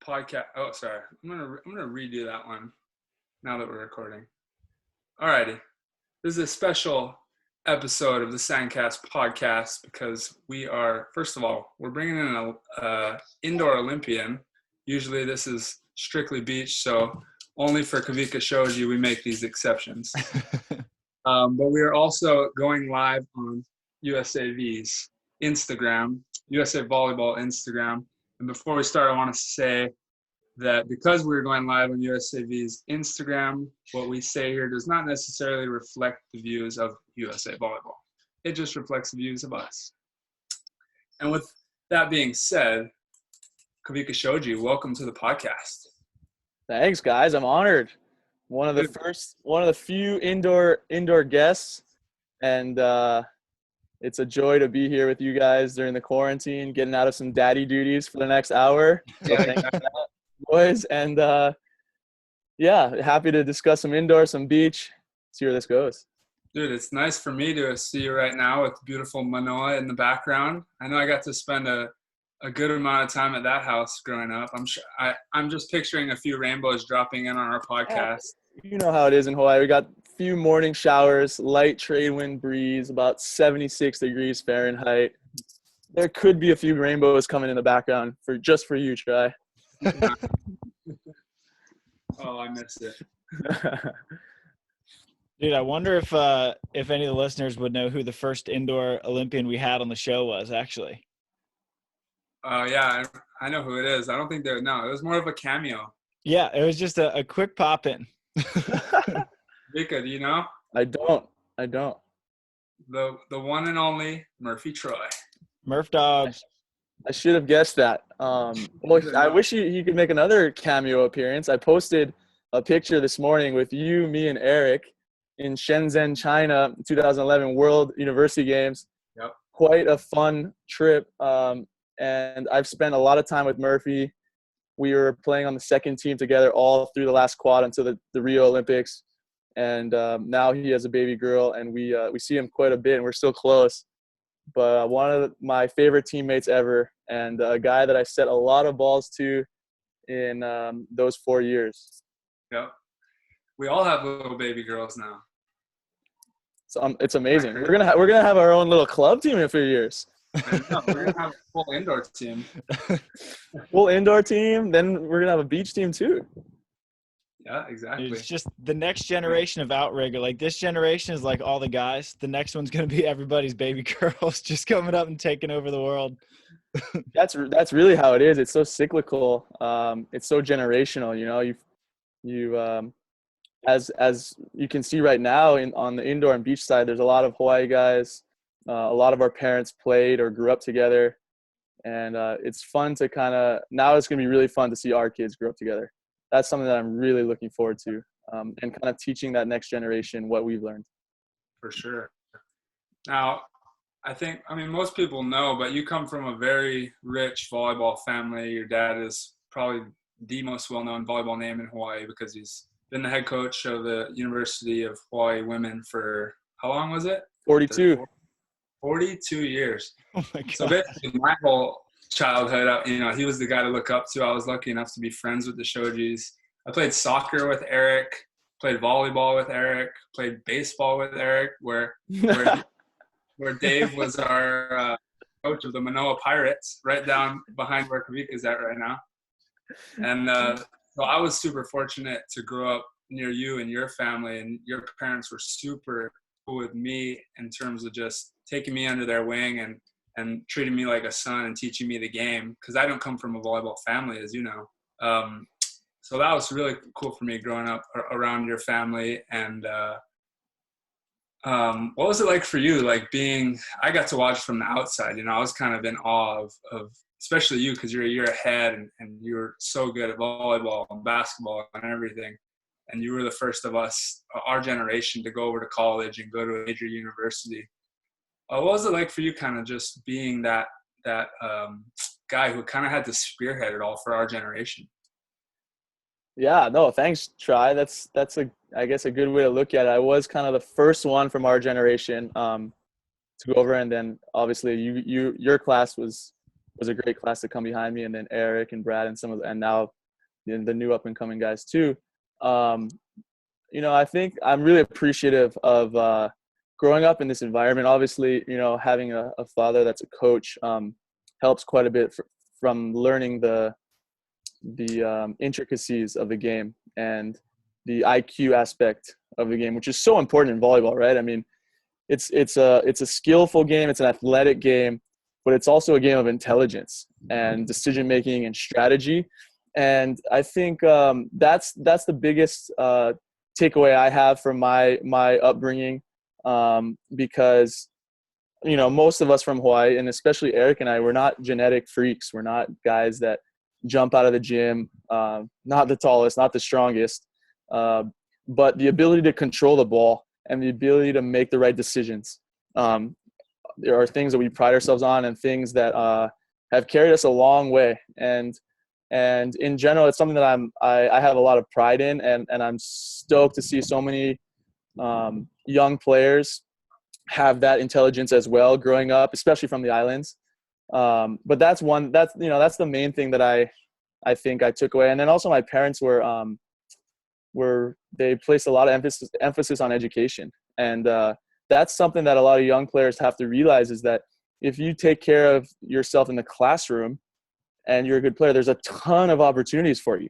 podcast. Oh, sorry. I'm gonna redo that one now that we're recording. Alrighty. This is a special episode of the SANDCAST podcast because we are, first of all, we're bringing in a indoor Olympian. Usually this is strictly beach, so only for Kawika Shoji we make these exceptions. But we are also going live on USAV's Instagram, USA Volleyball Instagram. And before we start, I want to say that because we're going live on USAV's Instagram, what we say here does not necessarily reflect the views of USA Volleyball. It just reflects the views of us. And with that being said, Kawika Shoji, welcome to the podcast. Thanks, guys. I'm honored. One of the few indoor guests, and it's a joy to be here with you guys during the quarantine, getting out of some daddy duties for the next hour. So thanks for that, boys. And happy to discuss some indoor, some beach, see where this goes. Dude, it's nice for me to see you right now with beautiful Manoa in the background. I know I got to spend a good amount of time at that house growing up. I'm just picturing a few rainbows dropping in on our podcast. You know how it is in Hawaii. We got a few morning showers, light trade wind breeze, about 76 degrees Fahrenheit. There could be a few rainbows coming in the background for you, Try. Oh, I missed it. Dude, I wonder if any of the listeners would know who the first indoor Olympian we had on the show was, actually. Yeah, I know who it is. I don't think it was more of a cameo. Yeah, it was just a quick pop-in. Mika, do you know? I don't. The one and only Murphy Troy. Murph Dog. I should have guessed that. I wish he could make another cameo appearance. I posted a picture this morning with you, me, and Erik in Shenzhen, China, 2011 World University Games. Yep. Quite a fun trip. And I've spent a lot of time with Murphy. We were playing on the second team together all through the last quad until the Rio Olympics. And now he has a baby girl, and we see him quite a bit, and we're still close. But one of my favorite teammates ever, and a guy that I set a lot of balls to in those 4 years. Yep. We all have little baby girls now. So it's amazing. We're gonna have our own little club team in a few years. No, we're gonna have a full indoor team. Full indoor team, then we're gonna have a beach team too. Yeah, exactly. It's just the next generation of outrigger. Like, this generation is like all the guys. The next one's gonna be everybody's baby girls just coming up and taking over the world. That's really how it is. It's so cyclical. It's so generational. You know, you as you can see right now on the indoor and beach side, there's a lot of Hawaii guys. A lot of our parents played or grew up together, and it's fun to now it's going to be really fun to see our kids grow up together. That's something that I'm really looking forward to, and kind of teaching that next generation what we've learned. For sure. Now, most people know, but you come from a very rich volleyball family. Your dad is probably the most well-known volleyball name in Hawaii because he's been the head coach of the University of Hawaii women for, how long was it? 42 years. Oh my God. So basically my whole childhood, he was the guy to look up to. I was lucky enough to be friends with the Shojis. I played soccer with Erik, played volleyball with Erik, played baseball with Erik, where Dave was our coach of the Manoa Pirates, right down behind where Kawika is at right now. And so I was super fortunate to grow up near you and your family, and your parents were super cool with me in terms of just taking me under their wing and treating me like a son and teaching me the game, because I don't come from a volleyball family, as you know. So that was really cool for me growing up around your family. And what was it like for you? Like I got to watch from the outside, I was kind of in awe of especially you, because you're a year ahead and you're so good at volleyball and basketball and everything. And you were the first of us, our generation, to go over to college and go to a major university. What was it like for you, kind of just being that guy who kind of had to spearhead it all for our generation? Yeah, no, thanks, Try. That's I guess a good way to look at it. I was kind of the first one from our generation to go over, and then obviously your class was was a great class to come behind me, and then Erik and Brad and and now the new up and coming guys too. I think I'm really appreciative of growing up in this environment. Obviously, having a father that's a coach helps quite a bit from learning the intricacies of the game and the IQ aspect of the game, which is so important in volleyball, right? I mean, it's a skillful game, it's an athletic game, but it's also a game of intelligence and decision making and strategy. And I think that's the biggest takeaway I have from my upbringing, because most of us from Hawaii, and especially Erik and I, we're not genetic freaks. We're not guys that jump out of the gym, not the tallest, not the strongest, but the ability to control the ball and the ability to make the right decisions. There are things that we pride ourselves on and things that have carried us a long way. And in general, it's something that I have a lot of pride in, and I'm stoked to see so many young players have that intelligence as well growing up, especially from the islands. But that's the main thing that I think I took away. And then also my parents they placed a lot of emphasis on education. And that's something that a lot of young players have to realize, is that if you take care of yourself in the classroom and you're a good player, there's a ton of opportunities for you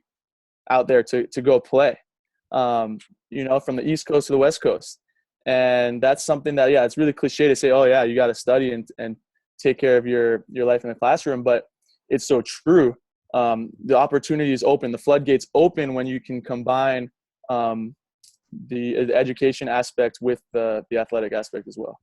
out there to go play, from the East Coast to the West Coast. And that's something that, it's really cliche to say, oh yeah, you got to study and take care of your life in the classroom, but it's so true. The opportunities open, the floodgates open when you can combine the education aspect with the athletic aspect as well.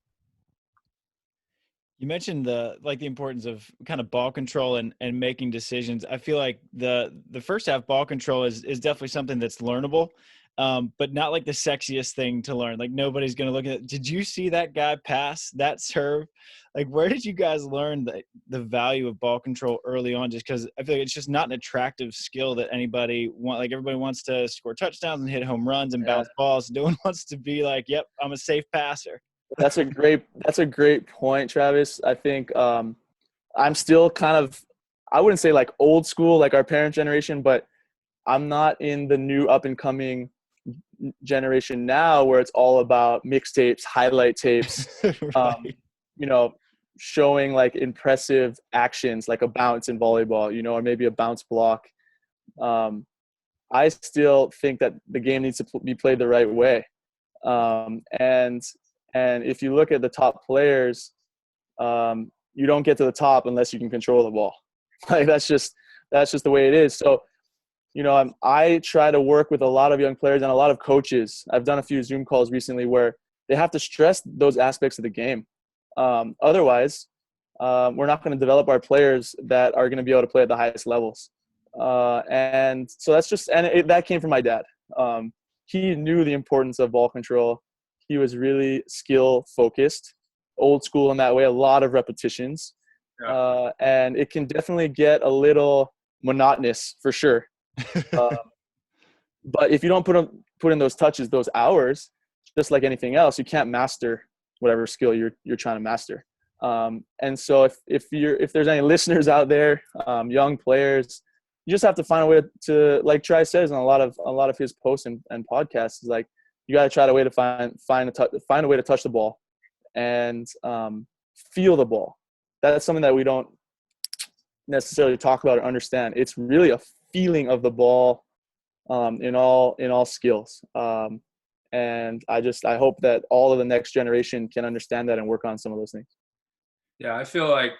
You mentioned the importance of kind of ball control and making decisions. I feel like the first half ball control is definitely something that's learnable, but not like the sexiest thing to learn. Like nobody's going to look at it. Did you see that guy pass that serve? Like where did you guys learn the value of ball control early on? Just because I feel like it's just not an attractive skill that everybody wants to score touchdowns and hit home runs and bounce balls. No one wants to be like, yep, I'm a safe passer. That's a great point, Travis. I think I'm still kind of, I wouldn't say like old school, like our parent generation, but I'm not in the new up and coming generation now where it's all about mixtapes, highlight tapes, Right. showing like impressive actions, like a bounce in volleyball, or maybe a bounce block. I still think that the game needs to be played the right way. And if you look at the top players, you don't get to the top unless you can control the ball. Like that's just the way it is. So, I try to work with a lot of young players and a lot of coaches. I've done a few Zoom calls recently where they have to stress those aspects of the game. Otherwise, we're not going to develop our players that are going to be able to play at the highest levels. And so that came from my dad. He knew the importance of ball control. He was really skill focused, old school in that way, a lot of repetitions. Yeah. And it can definitely get a little monotonous for sure. But if you don't put in those touches, those hours, just like anything else, you can't master whatever skill you're trying to master. And so if there's any listeners out there, young players, you just have to find a way to, like Tri says in a lot of his posts and podcasts, is like, you got to try a way to find a way to touch the ball and feel the ball. That's something that we don't necessarily talk about or understand. It's really a feeling of the ball in all skills. And I hope that all of the next generation can understand that and work on some of those things. Yeah, I feel like,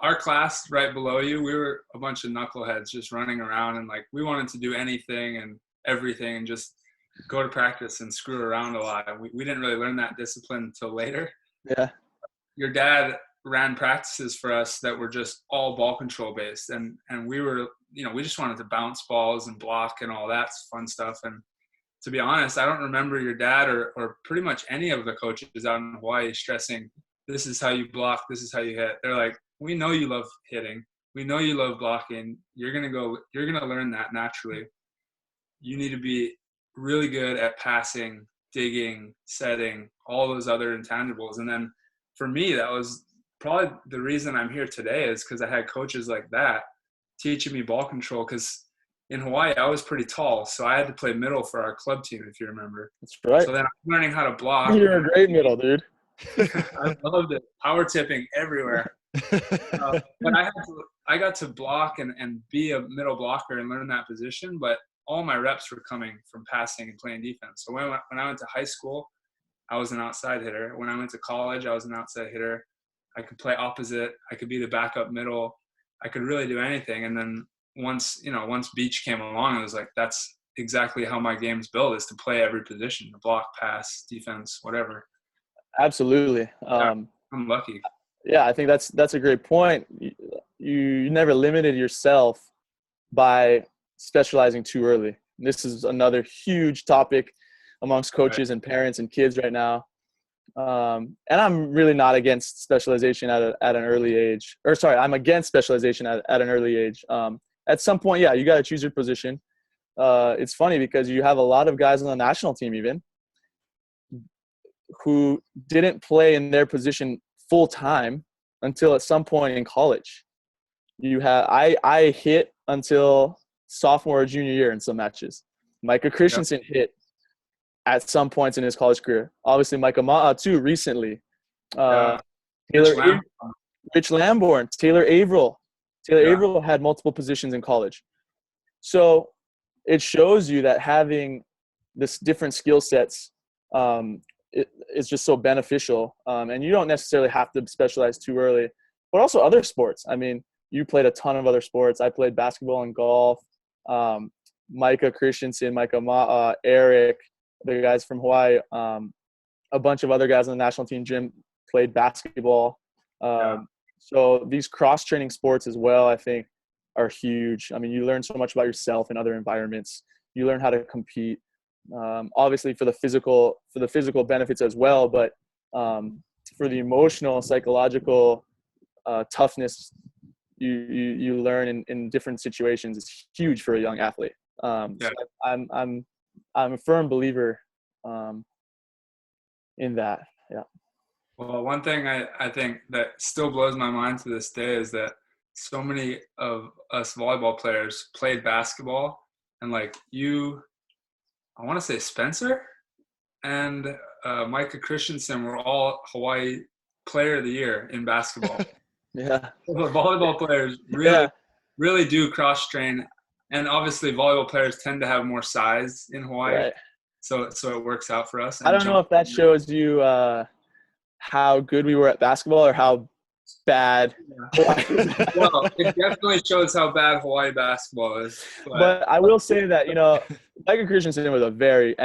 our class right below you, we were a bunch of knuckleheads just running around, and like we wanted to do anything and everything and just go to practice and screw around a lot. We didn't really learn that discipline until later. Yeah. Your dad ran practices for us that were just all ball control based, and we were, we just wanted to bounce balls and block and all that fun stuff. And to be honest, I don't remember your dad or pretty much any of the coaches out in Hawaii stressing, this is how you block, this is how you hit. They're like, we know you love hitting, we know you love blocking, you're gonna learn that naturally. You need to be really good at passing, digging, setting, all those other intangibles. And then for me, that was probably the reason I'm here today is because I had coaches like that teaching me ball control. Because in Hawaii, I was pretty tall, so I had to play middle for our club team, if you remember. That's right. So then I'm learning how to block. You're a great middle, dude. I loved it. Power tipping everywhere. But I got to block and be a middle blocker and learn that position. But all my reps were coming from passing and playing defense. So when I went to high school, I was an outside hitter. When I went to college, I was an outside hitter. I could play opposite. I could be the backup middle. I could really do anything. And then once beach came along, it was like, that's exactly how my game's built, is to play every position, block, pass, defense, whatever. Absolutely. I'm lucky. Yeah, I think that's a great point. You never limited yourself by specializing too early. This is another huge topic amongst coaches and parents and kids right now. And I'm really not against specialization at an early age. Or sorry, I'm against specialization at an early age. At some point, yeah, you got to choose your position. It's funny because you have a lot of guys on the national team even who didn't play in their position full time until at some point in college. You have I hit until sophomore or junior year in some matches. Micah Christensen hit at some points in his college career. Obviously, Micah too recently. Rich Lamborn, Taylor Averill. Averill had multiple positions in college. So it shows you that having this different skill sets is just so beneficial. And you don't necessarily have to specialize too early, but also other sports. I mean, you played a ton of other sports. I played basketball and golf. Micah Christensen, Erik, the guys from Hawaii, a bunch of other guys on the national team, Jim, played basketball. So these cross-training sports as well, I think, are huge. I mean, you learn so much about yourself in other environments. You learn how to compete, obviously for the physical benefits as well, but for the emotional, psychological toughness you learn in different situations is huge for a young athlete. So I'm a firm believer in that. Yeah. Well, one thing I think that still blows my mind to this day is that so many of us volleyball players played basketball, and like I want to say Spencer and Micah Christensen were all Hawaii Player of the Year in basketball. Yeah. The volleyball players really do cross-train, and obviously volleyball players tend to have more size in Hawaii, right. so it works out for us. I don't know if that shows you how good we were at basketball or how bad. Well, it definitely shows how bad Hawaii basketball is. But I will say that, Micah Christensen was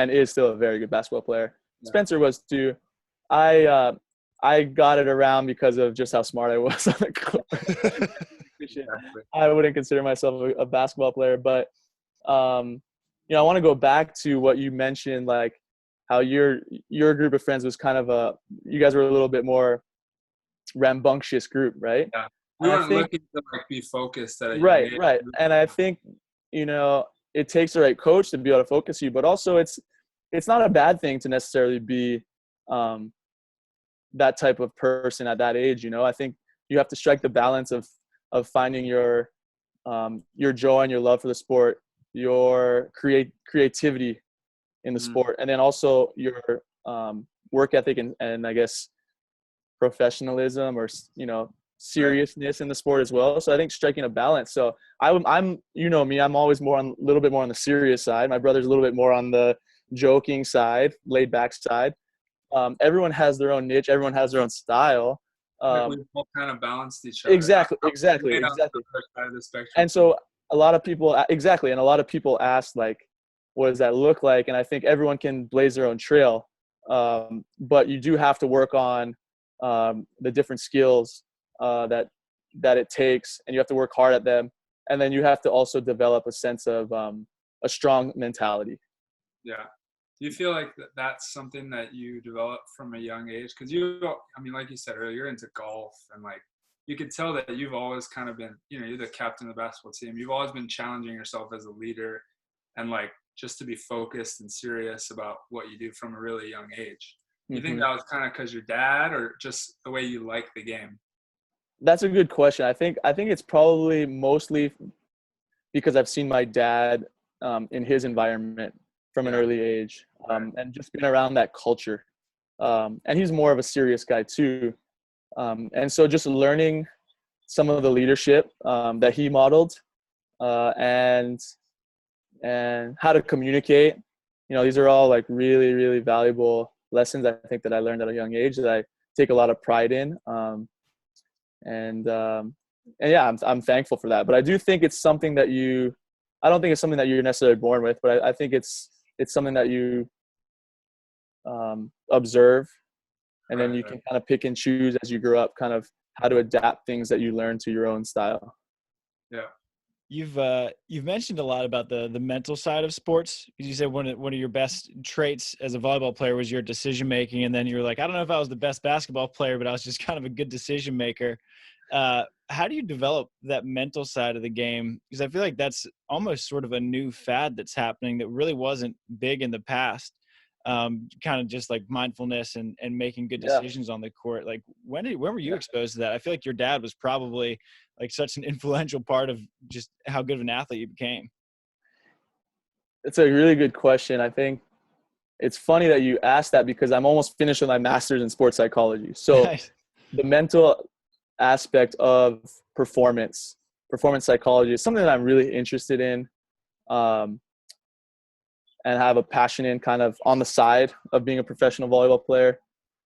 is still a very good basketball player. Yeah. Spencer was too. I got it around because of just how smart I was on the court. I wouldn't consider myself a basketball player, but I want to go back to what you mentioned, like how your group of friends was kind of you guys were a little bit more rambunctious group, right? Yeah. We weren't looking to be focused at right. And I think it takes the right coach to be able to focus you, but also it's not a bad thing to necessarily be that type of person at that age. I think you have to strike the balance of finding your joy and your love for the sport, your creativity in the sport, and then also your work ethic and I guess professionalism or seriousness in the sport as well. So I think striking a balance. So I'm me, I'm always a little bit more on the serious side. My brother's a little bit more on the joking side, laid back side. Everyone has their own niche. Everyone has their own style. We all kind of balanced each other. Exactly. And so a lot of people ask, like, what does that look like? And I think everyone can blaze their own trail. But you do have to work on the different skills that it takes, and you have to work hard at them. And then you have to also develop a sense of a strong mentality. Yeah. Do you feel like that's something that you develop from a young age? Because like you said earlier, you're into golf, and like you could tell that you've always kind of been, you're the captain of the basketball team. You've always been challenging yourself as a leader, and like just to be focused and serious about what you do from a really young age. Do you think that was kind of because your dad, or just the way you like the game? That's a good question. I think it's probably mostly because I've seen my dad in his environment from an Yeah. early age, Right. and just been around that culture. And he's more of a serious guy too. And so just learning some of the leadership that he modeled, and how to communicate. These are all like really, really valuable lessons I think that I learned at a young age that I take a lot of pride in. And yeah, I'm thankful for that. But I do think it's something that I don't think it's something that you're necessarily born with, but I think it's something that you observe, and then Right. you Right. can kind of pick and choose as you grow up, kind of how to adapt things that you learn to your own style. Yeah. You've mentioned a lot about the mental side of sports. You said one of your best traits as a volleyball player was your decision making, and then you were like, I don't know if I was the best basketball player, but I was just kind of a good decision maker. How do you develop that mental side of the game? Because I feel like that's almost sort of a new fad that's happening that really wasn't big in the past. Kind of just like mindfulness and making good Yeah. decisions on the court. Like when were you exposed to that? I feel like your dad was probably like such an influential part of just how good of an athlete you became. It's a really good question. I think it's funny that you asked that because I'm almost finished with my master's in sports psychology. So Nice. the mental aspect of performance psychology is something that I'm really interested in, um, and have a passion in, kind of on the side of being a professional volleyball player.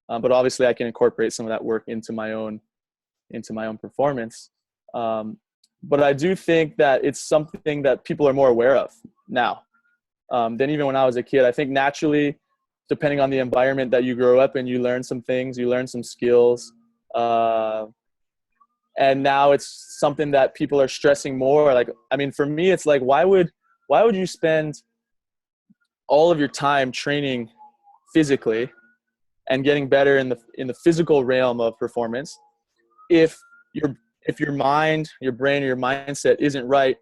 But obviously I can incorporate some of that work into my own performance. But I do think that it's something that people are more aware of now, than even when I was a kid. I think naturally, depending on the environment that you grow up in, you learn some things, you learn some skills. And now it's something that people are stressing more. Like, I mean, for me, it's like, why would you spend all of your time training physically and getting better in the physical realm of performance if your mind, your brain, or your mindset isn't right,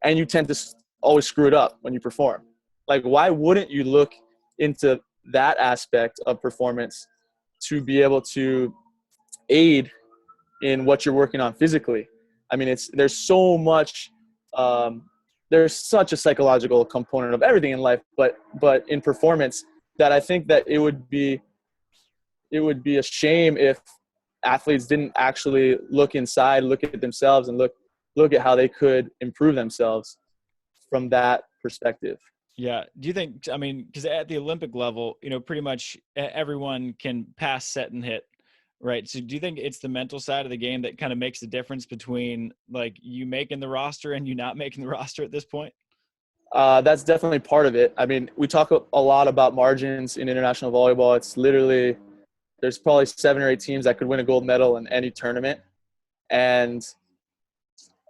and you tend to always screw it up when you perform? Like, why wouldn't you look into that aspect of performance to be able to aid in what you're working on physically? I mean, there's so much, there's such a psychological component of everything in life, but in performance, that I think that it would be a shame if athletes didn't actually look inside, look at themselves, and look at how they could improve themselves from that perspective. Yeah. Do you think, I mean, because at the Olympic level, pretty much everyone can pass, set, and hit, right? So do you think it's the mental side of the game that kind of makes the difference between like you making the roster and you not making the roster at this point? That's definitely part of it. I mean, we talk a lot about margins in international volleyball. It's literally, there's probably 7 or 8 teams that could win a gold medal in any tournament. And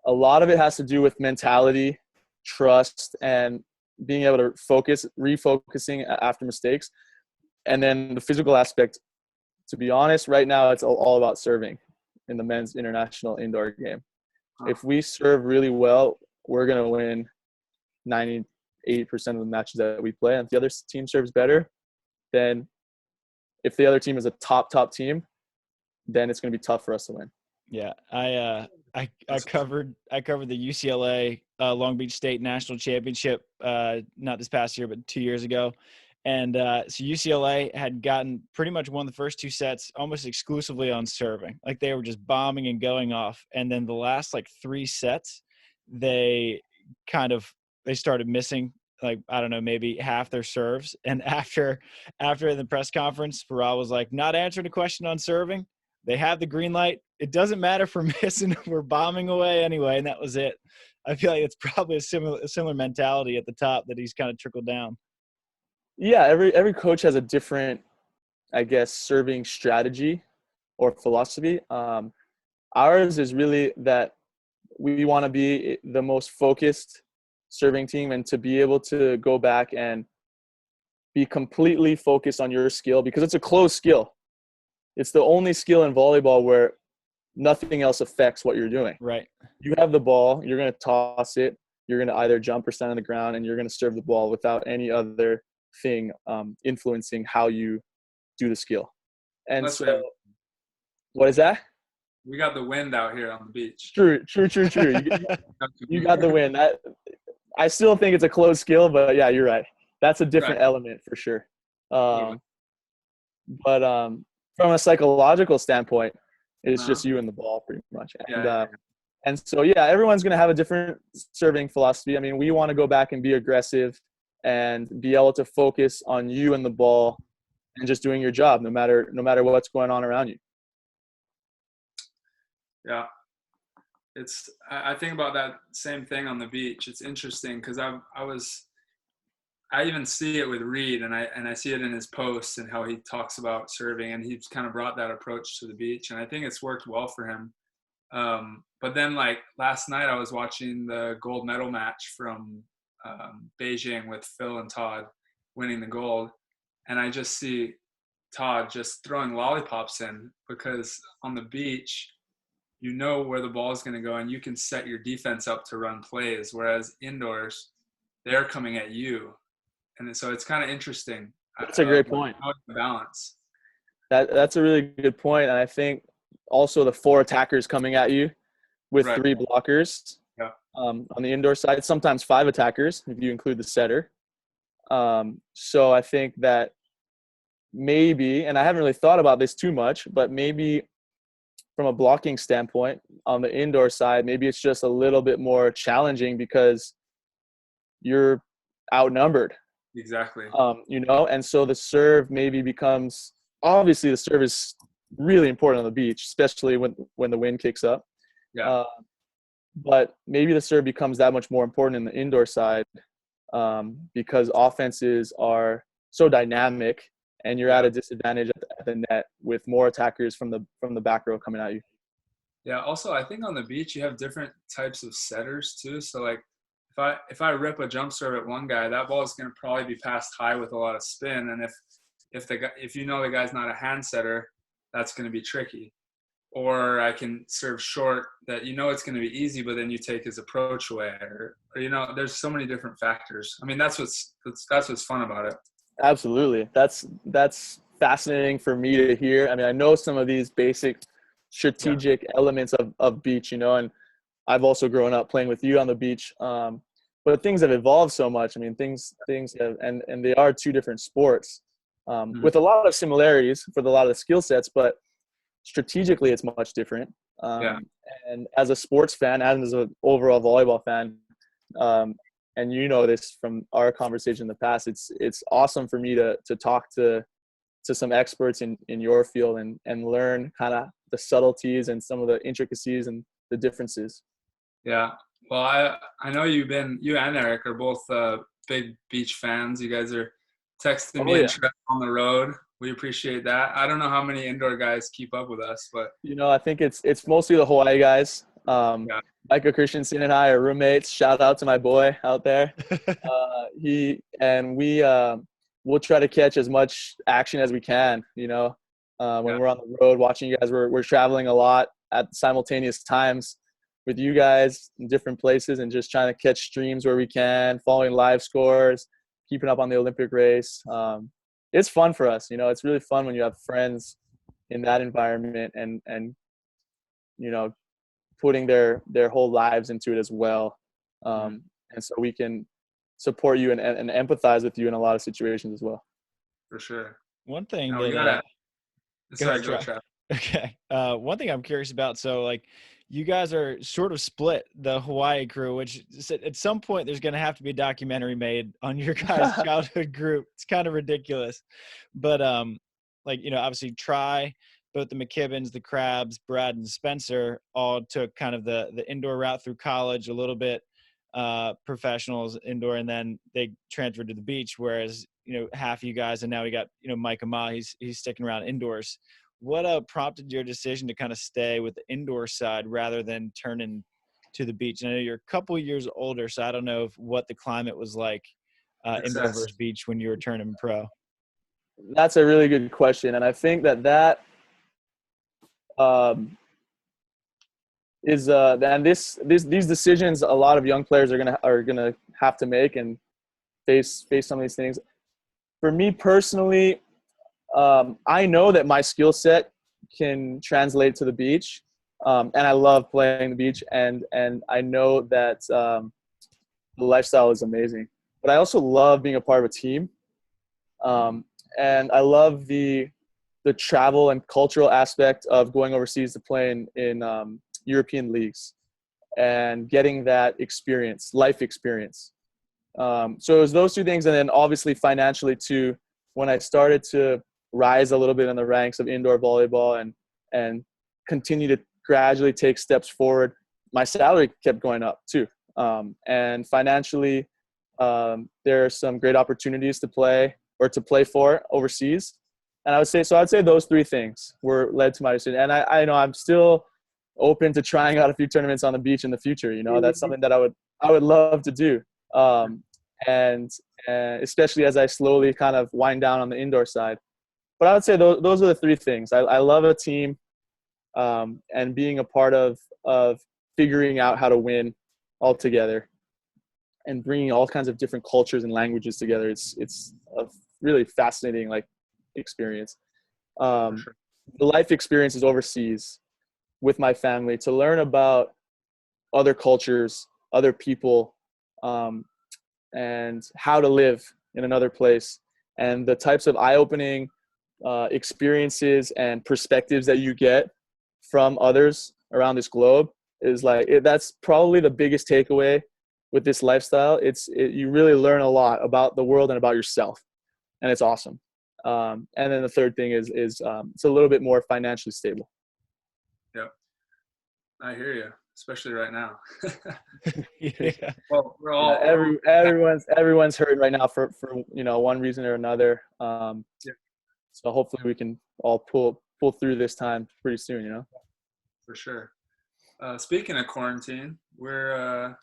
a lot of it has to do with mentality, trust, and being able to refocusing after mistakes. And then the physical aspect, to be honest, right now it's all about serving in the men's international indoor game. If we serve really well, we're going to win 98% of the matches that we play. And if the other team serves better, then if the other team is a top team, then it's going to be tough for us to win. Yeah, I covered the UCLA Long Beach State National Championship not this past year but 2 years ago, and so UCLA had gotten pretty much won the first 2 sets almost exclusively on serving. Like they were just bombing and going off, and then the last like 3 sets they started missing, like, I don't know, maybe half their serves. And after the press conference, Farrell was like, not answering a question on serving. They have the green light. It doesn't matter if we're missing, we're bombing away anyway. And that was it. I feel like it's probably a similar mentality at the top that he's kind of trickled down. Yeah, every coach has a different, I guess, serving strategy or philosophy. Ours is really that we want to be the most focused serving team, and to be able to go back and be completely focused on your skill, because it's a closed skill. It's the only skill in volleyball where nothing else affects what you're doing. Right. You have the ball, you're going to toss it, you're going to either jump or stand on the ground, and you're going to serve the ball without any other thing influencing how you do the skill. And Unless so, what is that? We got the wind out here on the beach. True. You got the win. I still think it's a close skill, but yeah, you're right. That's a different element for sure. But from a psychological standpoint, it's just you and the ball pretty much. And so, yeah, everyone's going to have a different serving philosophy. I mean, we want to go back and be aggressive and be able to focus on you and the ball and just doing your job, no matter what's going on around you. Yeah. I think about that same thing on the beach. It's interesting because I even see it with Reed, and I see it in his posts and how he talks about serving, and he's kind of brought that approach to the beach, and I think it's worked well for him. But then, like last night, I was watching the gold medal match from Beijing with Phil and Todd winning the gold, and I just see Todd just throwing lollipops in, because on the beach, you know where the ball is going to go, and you can set your defense up to run plays, whereas indoors, they're coming at you. And so it's kind of interesting. That's a great point. Balance. That's a really good point. And I think also the 4 attackers coming at you with 3 blockers on the indoor side, sometimes 5 attackers if you include the setter. So I think that maybe, and I haven't really thought about this too much, but maybe from a blocking standpoint on the indoor side, maybe it's just a little bit more challenging because you're outnumbered. Exactly. And so the serve maybe becomes, obviously the serve is really important on the beach, especially when the wind kicks up. Yeah. But maybe the serve becomes that much more important in the indoor side because offenses are so dynamic, and you're at a disadvantage at the net with more attackers from the back row coming at you. Yeah. Also, I think on the beach you have different types of setters too. So like if I rip a jump serve at one guy, that ball is going to probably be passed high with a lot of spin. And if you know the guy's not a hand setter, that's going to be tricky. Or I can serve short that it's going to be easy, but then you take his approach away, or there's so many different factors. I mean, that's what's fun about it. Absolutely. That's fascinating for me to hear. I mean, I know some of these basic strategic elements of beach, and I've also grown up playing with you on the beach. But things have evolved so much. I mean, things have, and they are 2 different sports with a lot of similarities for a lot of the skill sets, but strategically it's much different. And as a sports fan, and as an overall volleyball fan, and this from our conversation in the past, it's awesome for me to talk to some experts in your field and learn kind of the subtleties and some of the intricacies and the differences. Yeah. Well, I know you and Erik are both big beach fans. You guys are texting me and Trevor on the road. We appreciate that. I don't know how many indoor guys keep up with us, but I think it's mostly the Hawaii guys. Micah Christensen and I are roommates. Shout out to my boy out there. We'll try to catch as much action as we can. When we're on the road watching you guys, we're traveling a lot at simultaneous times with you guys in different places, and just trying to catch streams where we can, following live scores, keeping up on the Olympic race. It's fun for us. It's really fun when you have friends in that environment and putting their whole lives into it as well. And so we can support you and empathize with you in a lot of situations as well. For sure. One thing Okay. One thing I'm curious about. So like you guys are sort of split, the Hawaii crew, which at some point there's going to have to be a documentary made on your guys' childhood group. It's kind of ridiculous, but obviously both the McKibbins, the Crabbs, Brad and Spencer all took kind of the indoor route through college, a little bit professionals indoor, and then they transferred to the beach. Whereas, half of you guys, and now we got, Micah Ma, he's sticking around indoors. What prompted your decision to kind of stay with the indoor side rather than turning to the beach? And I know you're a couple years older, so I don't know what the climate was like indoor versus beach when you were turning pro. That's a really good question, and I think that is and these decisions a lot of young players are gonna have to make and face some of these things. For me personally, I know that my skill set can translate to the beach. And I love playing the beach, and I know that the lifestyle is amazing. But I also love being a part of a team, and I love the travel and cultural aspect of going overseas to play in European leagues and getting that experience, life experience. So it was those two things, and then obviously financially too. When I started to rise a little bit in the ranks of indoor volleyball and continue to gradually take steps forward, my salary kept going up too. And financially, there are some great opportunities to play for overseas. And I'd say those three things were led to my decision. And I know I'm still open to trying out a few tournaments on the beach in the future. You know, that's something that I would love to do. And especially as I slowly kind of wind down on the indoor side. But I would say those are the three things. I love a team, and being a part of figuring out how to win all together and bringing all kinds of different cultures and languages together. It's a really fascinating experience. For sure. The life experiences overseas with my family to learn about other cultures, other people, and how to live in another place, and the types of eye-opening experiences and perspectives that you get from others around this globe is that's probably the biggest takeaway with this lifestyle. You really learn a lot about the world and about yourself, and it's awesome. And then the third thing is it's a little bit more financially stable. Yep, I hear you, especially right now. Yeah. Well, we're all everyone's hurting right now for one reason or another. Yeah. So hopefully we can all pull through this time pretty soon. You know. For sure. Speaking of quarantine, we're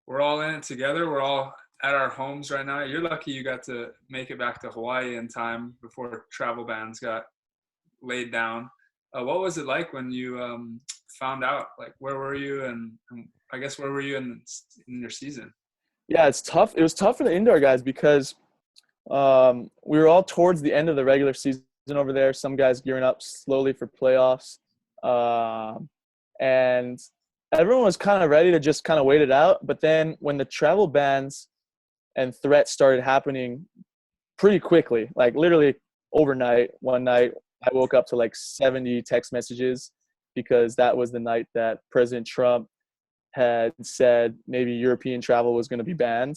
all in it together. We're all at our homes right now. You're lucky you got to make it back to Hawaii in time before travel bans got laid down. What was it like when you found out? Where were you, and I guess where were you in your season? Yeah, it's tough. It was tough for the indoor guys because we were all towards the end of the regular season over there. Some guys gearing up slowly for playoffs, and everyone was kind of ready to just kind of wait it out. But then when the travel bans and threats started happening pretty quickly, literally overnight, one night I woke up to 70 text messages because that was the night that President Trump had said maybe European travel was going to be banned.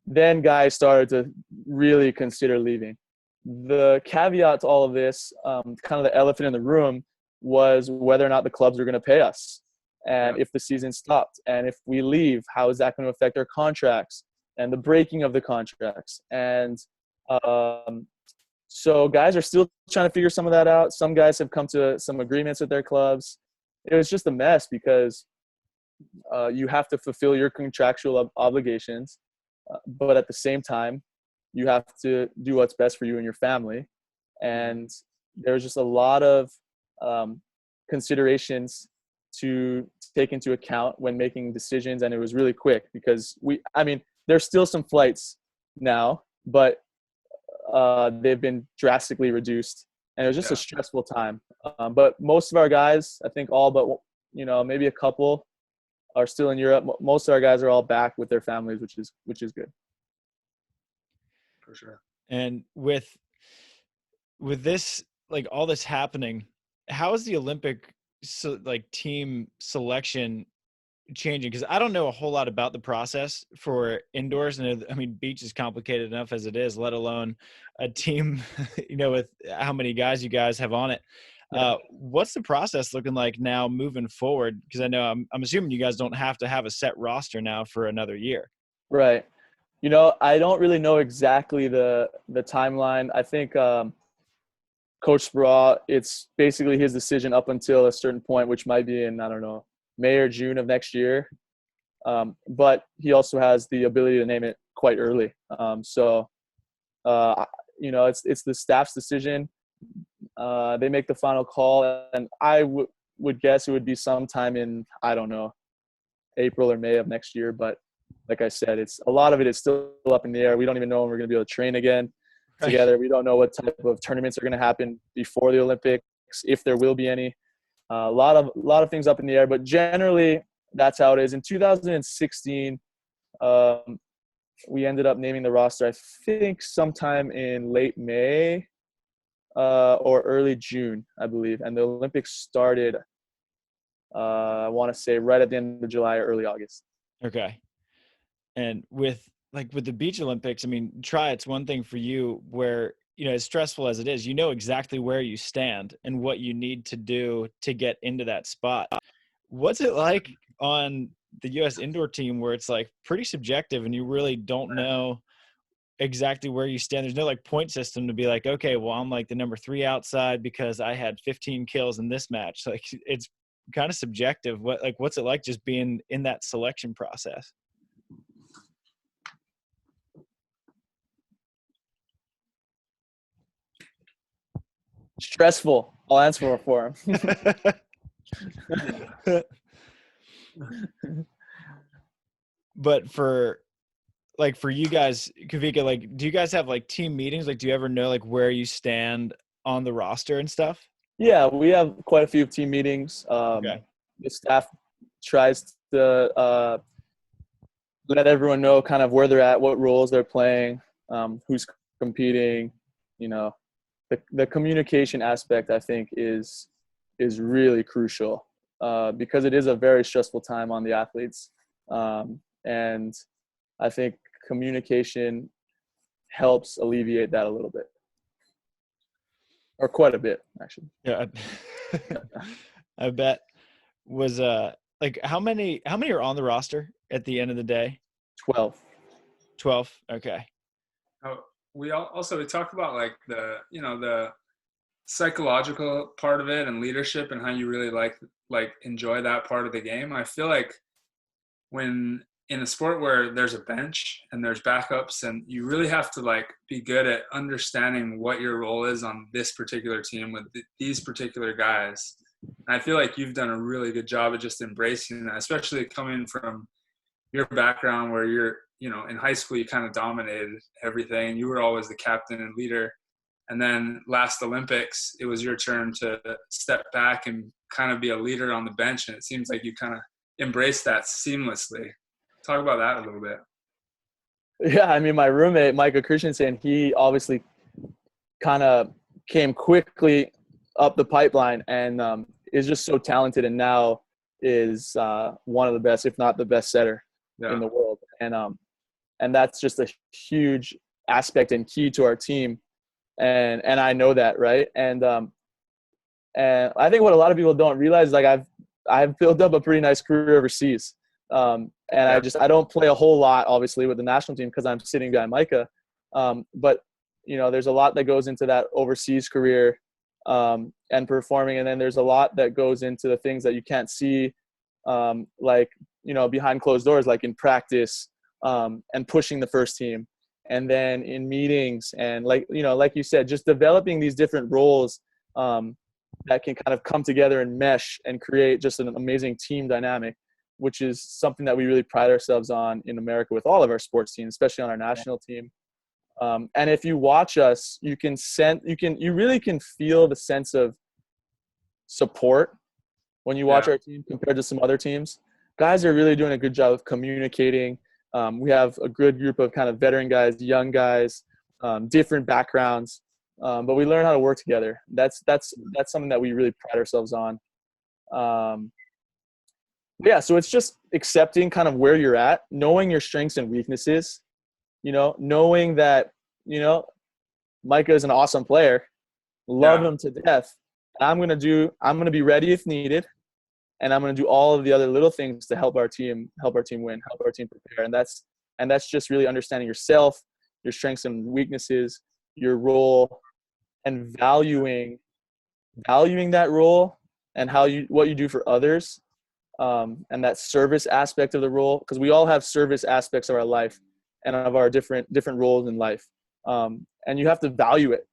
Then guys started to really consider leaving. The caveat to all of this, kind of the elephant in the room, was whether or not the clubs are going to pay us, and if the season stopped, and if we leave, how is that going to affect our contracts and the breaking of the contracts. And so guys are still trying to figure some of that out. Some guys have come to some agreements with their clubs. It was just a mess because you have to fulfill your contractual obligations, but at the same time, you have to do what's best for you and your family. And there's just a lot of considerations to take into account when making decisions. And it was really quick because there's still some flights now, but they've been drastically reduced. And it was just a stressful time. But most of our guys, I think all but, maybe a couple are still in Europe. Most of our guys are all back with their families, which is good. For sure. And with this, all this happening, how is the Olympic team selection changing? Because I don't know a whole lot about the process for indoors, and beach is complicated enough as it is, let alone a team, with how many guys you guys have on it. What's the process looking like now moving forward? Because I know I'm assuming you guys don't have to have a set roster now for another year. Right. I don't really know exactly the timeline. I think Coach Sproul, it's basically his decision up until a certain point, which might be in, I don't know, May or June of next year. But he also has the ability to name it quite early. It's the staff's decision. They make the final call, and I would guess it would be sometime in, I don't know, April or May of next year. But like I said, a lot of it is still up in the air. We don't even know when we're going to be able to train again together. We don't know what type of tournaments are going to happen before the Olympics, if there will be any. A lot of things up in the air, but generally that's how it is. In 2016, we ended up naming the roster, I think sometime in late May or early June, I believe. And the Olympics started, I want to say right at the end of July or early August. Okay. And with the beach Olympics, I mean, it's one thing for you where, as stressful as it is, exactly where you stand and what you need to do to get into that spot. What's it like on the U.S. indoor team where it's like pretty subjective and you really don't know exactly where you stand? There's no like point system to be like, okay, well, I'm like the number 3 outside because I had 15 kills in this match. Like, it's kind of subjective. What's it like just being in that selection process? Stressful. I'll answer for him. But for you guys, Kawika, do you guys have like team meetings? Like, do you ever know like where you stand on the roster and stuff? Yeah, we have quite a few team meetings. Okay. The staff tries to let everyone know kind of where they're at, what roles they're playing, who's competing. The communication aspect, I think, is really crucial because it is a very stressful time on the athletes. And I think communication helps alleviate that a little bit, or quite a bit, actually. Yeah. I bet. Was how many are on the roster at the end of the day? 12. 12. Okay. We talk about like the psychological part of it and leadership and how you really like enjoy that part of the game. I feel like when in a sport where there's a bench and there's backups, and you really have to like be good at understanding what your role is on this particular team with these particular guys. And I feel like you've done a really good job of just embracing that, especially coming from your background where you're, in high school, you kind of dominated everything. You were always the captain and leader. And then last Olympics, it was your turn to step back and kind of be a leader on the bench. And it seems like you kind of embraced that seamlessly. Talk about that a little bit. Yeah, I mean, my roommate, Micah Christensen, he obviously kind of came quickly up the pipeline and is just so talented, and now is one of the best, if not the best setter in the world. And that's just a huge aspect and key to our team. And I know that, right? And I think what a lot of people don't realize, like I've built up a pretty nice career overseas. I don't play a whole lot, obviously, with the national team because I'm sitting behind Micah. But there's a lot that goes into that overseas career and performing, and then there's a lot that goes into the things that you can't see, behind closed doors, like in practice and pushing the first team, and then in meetings, and like you said, just developing these different roles that can kind of come together and mesh and create just an amazing team dynamic, which is something that we really pride ourselves on in America with all of our sports teams, especially on our national team. And if you watch us, you really can feel the sense of support when you watch our team compared to some other teams. Guys are really doing a good job of communicating. We have a good group of kind of veteran guys, young guys, different backgrounds, but we learn how to work together. That's something that we really pride ourselves on. So it's just accepting kind of where you're at, knowing your strengths and weaknesses, knowing that, Micah is an awesome player, love him to death. And I'm going to be ready if needed. And I'm going to do all of the other little things to help our team win, help our team prepare. And that's just really understanding yourself, your strengths and weaknesses, your role, and valuing that role and what you do for others. And that service aspect of the role, because we all have service aspects of our life and of our different roles in life. And you have to value it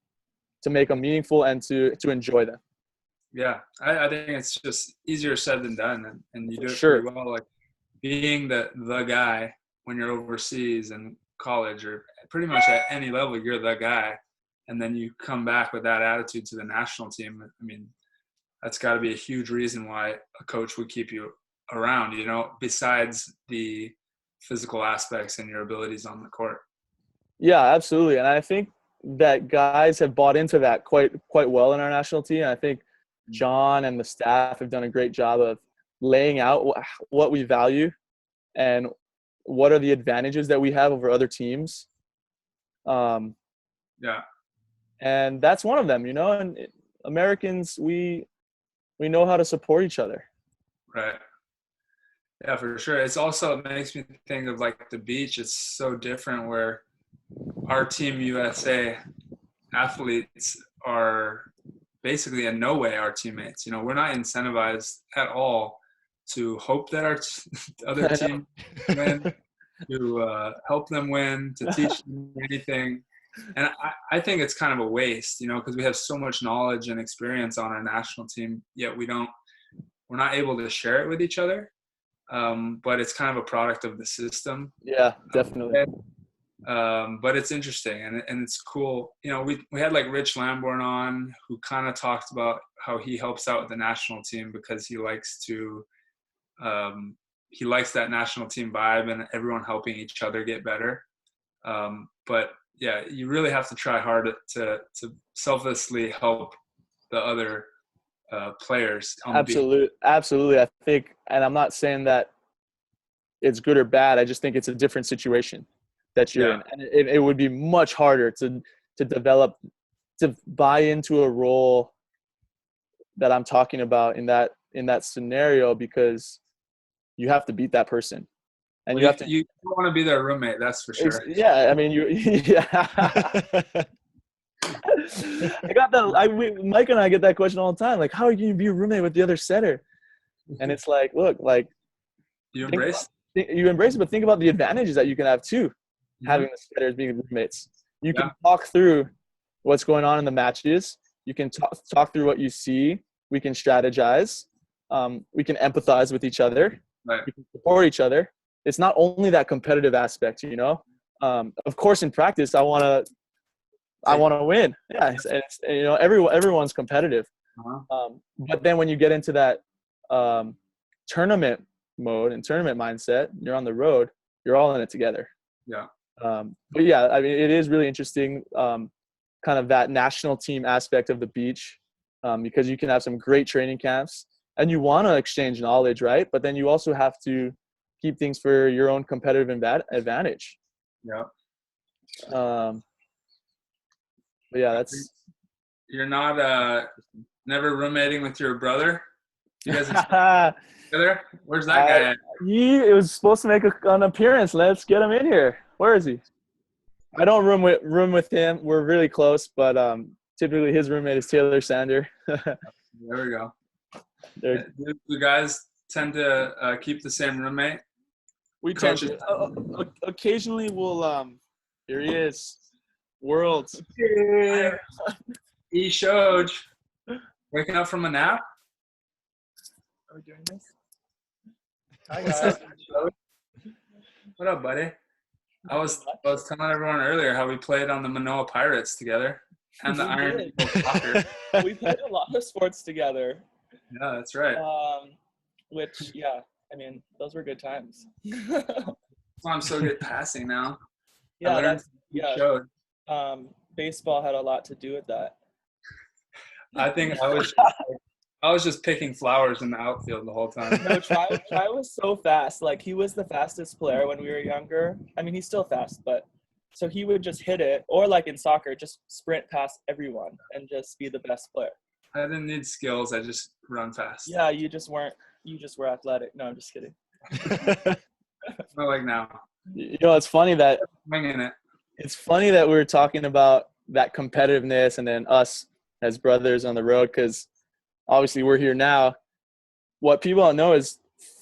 to make them meaningful and to enjoy them. Yeah, I think it's just easier said than done, and you do it Sure. pretty well. Like being the guy when you're overseas in college or pretty much at any level, you're the guy, and then you come back with that attitude to the national team. I mean, that's got to be a huge reason why a coach would keep you around, besides the physical aspects and your abilities on the court. Yeah, absolutely. And I think that guys have bought into that quite well in our national team. I think John and the staff have done a great job of laying out what we value and what are the advantages that we have over other teams. Yeah. And that's one of them, and Americans, we know how to support each other. Right. Yeah, for sure. It makes me think of like the beach. It's so different where our Team USA athletes are basically in no way our teammates. We're not incentivized at all to hope that our other team win, to help them win, to teach them anything. And I think it's kind of a waste, because we have so much knowledge and experience on our national team, yet we're not able to share it with each other. But it's kind of a product of the system. Yeah, definitely. But it's interesting and it's cool. We had like Rich Lamborn on, who kind of talked about how he helps out with the national team because he likes that national team vibe and everyone helping each other get better. But yeah, you really have to try hard to selflessly help the other players on the beach. Absolutely. I think, and I'm not saying that it's good or bad. I just think it's a different situation that you're in, and it would be much harder to develop, to buy into a role that I'm talking about in that scenario, because you have to beat that person, and you don't want to be their roommate. That's for sure. Yeah, I mean, I got that. Mike and I get that question all the time. Like, how are you going to be a roommate with the other setter? And it's like, look, like you embrace it, but think about the advantages that you can have too, having the setters being roommates. You can talk through what's going on in the matches. You can talk through what you see. We can strategize. We can empathize with each other. Right. We can support each other. It's not only that competitive aspect, Of course, in practice, I want to win. Yeah, and everyone's competitive. But then when you get into that tournament mode and tournament mindset, you're on the road. You're all in it together. Yeah. But yeah, I mean, it is really interesting, kind of that national team aspect of the beach, because you can have some great training camps, and you want to exchange knowledge, right? But then you also have to keep things for your own competitive advantage. Yeah. But yeah, you're not never roommating with your brother? You guys together? Where's that guy at? He was supposed to make an appearance. Let's get him in here. Where is he? I don't room with him. We're really close, but typically his roommate is Taylor Sander. There we go. Do you guys tend to keep the same roommate? We tend to. Occasionally we'll here he is. Worlds. Yeah. Erik Shoji. Waking up from a nap? Are we doing this? Hi guys. What up, buddy? I was telling everyone earlier how we played on the Manoa Pirates together and the Iron Eagle Soccer. We played a lot of sports together. Yeah, that's right. Which, yeah, I mean, those were good times. That's why I'm so good at passing now. Yeah, Showed. Baseball had a lot to do with that. I think I was just picking flowers in the outfield the whole time. No, Tri was so fast. Like, he was the fastest player when we were younger. I mean, he's still fast, but so he would just hit it, or like in soccer, just sprint past everyone and just be the best player. I didn't need skills. I just run fast. Yeah, you just were athletic. No, I'm just kidding. Not like now. It's funny that Winging it. It's funny that we were talking about that competitiveness and then us as brothers on the road, because obviously we're here now. What people don't know is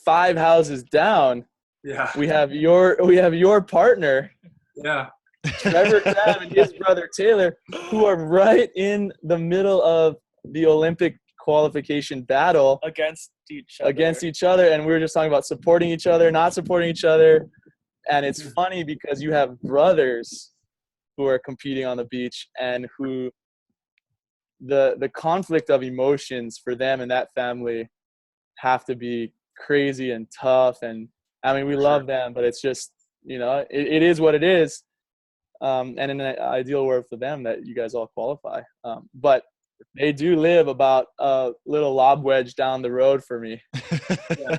5 houses down. Yeah. We have your partner. Yeah. Trevor Crabb and his brother Taylor, who are right in the middle of the Olympic qualification battle against each other. And we were just talking about supporting each other, not supporting each other. And it's funny because you have brothers who are competing on the beach and who the conflict of emotions for them and that family have to be crazy and tough. And I mean, we love them, but it's just, it is what it is. And in an ideal world for them that you guys all qualify. But they do live about a little lob wedge down the road for me. Yeah,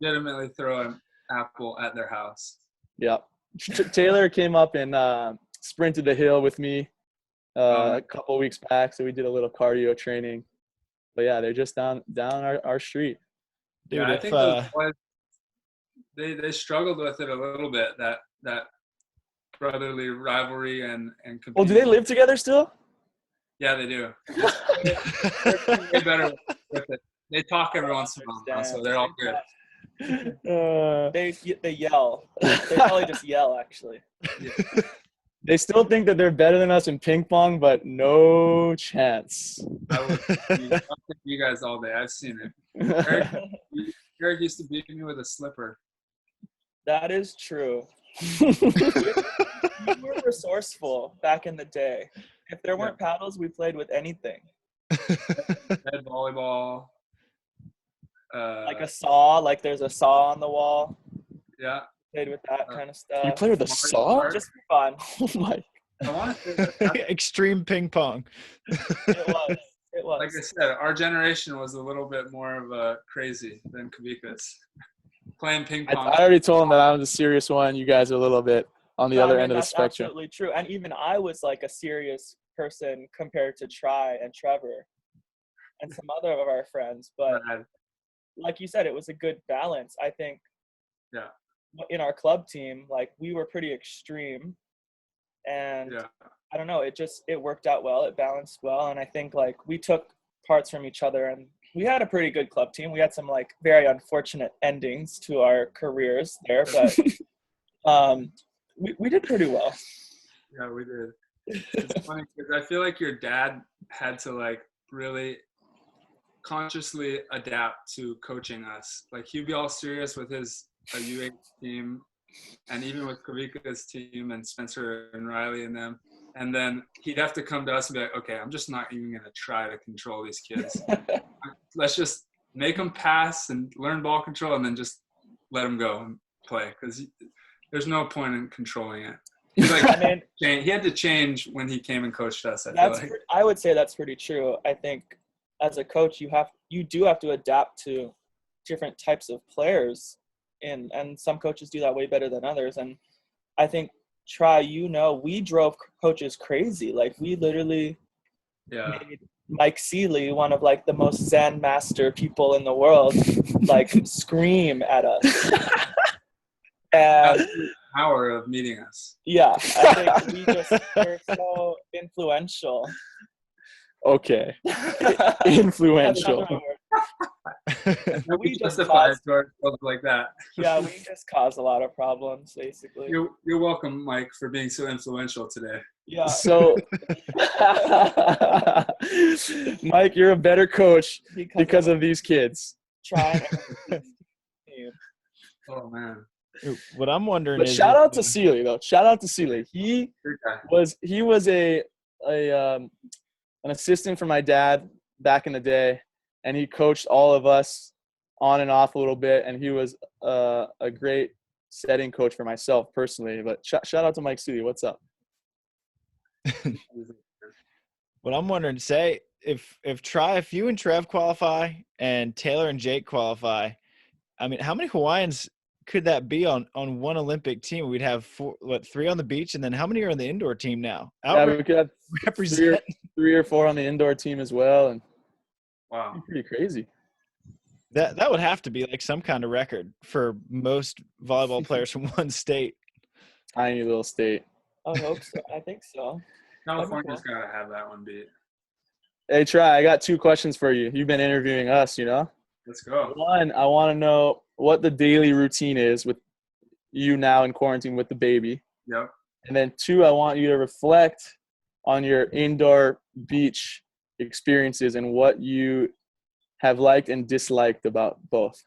legitimately throw an apple at their house. Yeah. Taylor came up and sprinted the hill with me a couple weeks back. So we did a little cardio training. But yeah, they're just down our street. Dude, yeah, I think those boys, they struggled with it a little bit, that brotherly rivalry and competing. Oh, do they live together still? Yeah, they do. They're way better with it. They talk every once in a while, so they're all good. They yell. They probably just yell, actually. Yeah. They still think that they're better than us in ping pong, but no chance. I would be you guys all day. I've seen it. Erik used to beat me with a slipper. That is true. We were resourceful back in the day. If there weren't paddles, we played with anything. Head volleyball. Like a saw, like there's a saw on the wall. Yeah. Played with that kind of stuff. You play with a saw? Just for fun. Oh my. I want to say that, extreme ping pong. It was. like I said, our generation was a little bit more of a crazy than Kawika's. Playing ping I pong. already told him that I was a serious one. You guys are a little bit on the other end of the that's spectrum. Absolutely true. And even I was like a serious person compared to Tri and Trevor and some other of our friends. But like you said, it was a good balance. I think in our club team, like we were pretty extreme. And I don't know, it worked out well. It balanced well. And I think like we took parts from each other, and we had a pretty good club team. We had some like very unfortunate endings to our careers there, but we did pretty well. Yeah, we did. It's funny because I feel like your dad had to like really consciously adapt to coaching us. Like he'd be all serious with his UH team, and even with Kawika's team and Spencer and Riley and them. And then he'd have to come to us and be like, okay, I'm just not even going to try to control these kids. Let's just make them pass and learn ball control, and then just let them go and play, because there's no point in controlling it. He's like, he had to change when he came and coached us. I would say that's pretty true. I think as a coach, you do have to adapt to different types of players, and some coaches do that way better than others. And I think we drove coaches crazy. Like we literally made Mike Seeley, one of like the most Zen master people in the world, like scream at us. And that's the power of meeting us. Yeah, I think we're so influential. Okay. Influential. We justify it to ourselves like that. Yeah, we just cause a lot of problems, basically. You're welcome, Mike, for being so influential today. Yeah. So, Mike, you're a better coach because of these kids. Trying. Oh man. What I'm wondering but is, shout out to Seeley though. Shout out to Seeley. He was an assistant for my dad back in the day, and he coached all of us on and off a little bit, and he was a great setting coach for myself personally. But shout out to Mike Seeley. What's up? What I'm wondering, say if you and Trev qualify and Taylor and Jake qualify, I mean, how many Hawaiians could that be on one Olympic team? We'd have 3 on the beach, and then how many are on the indoor team now? We could have three or 4 on the indoor team as well, and wow, pretty crazy. That would have to be like some kind of record for most volleyball players from one state. Tiny little state. I hope so. I think so. California's got to have that one beat. Hey, I got 2 questions for you. You've been interviewing us, Let's go. One, I want to know what the daily routine is with you now in quarantine with the baby. Yep. And then 2, I want you to reflect on your indoor beach experiences and what you have liked and disliked about both.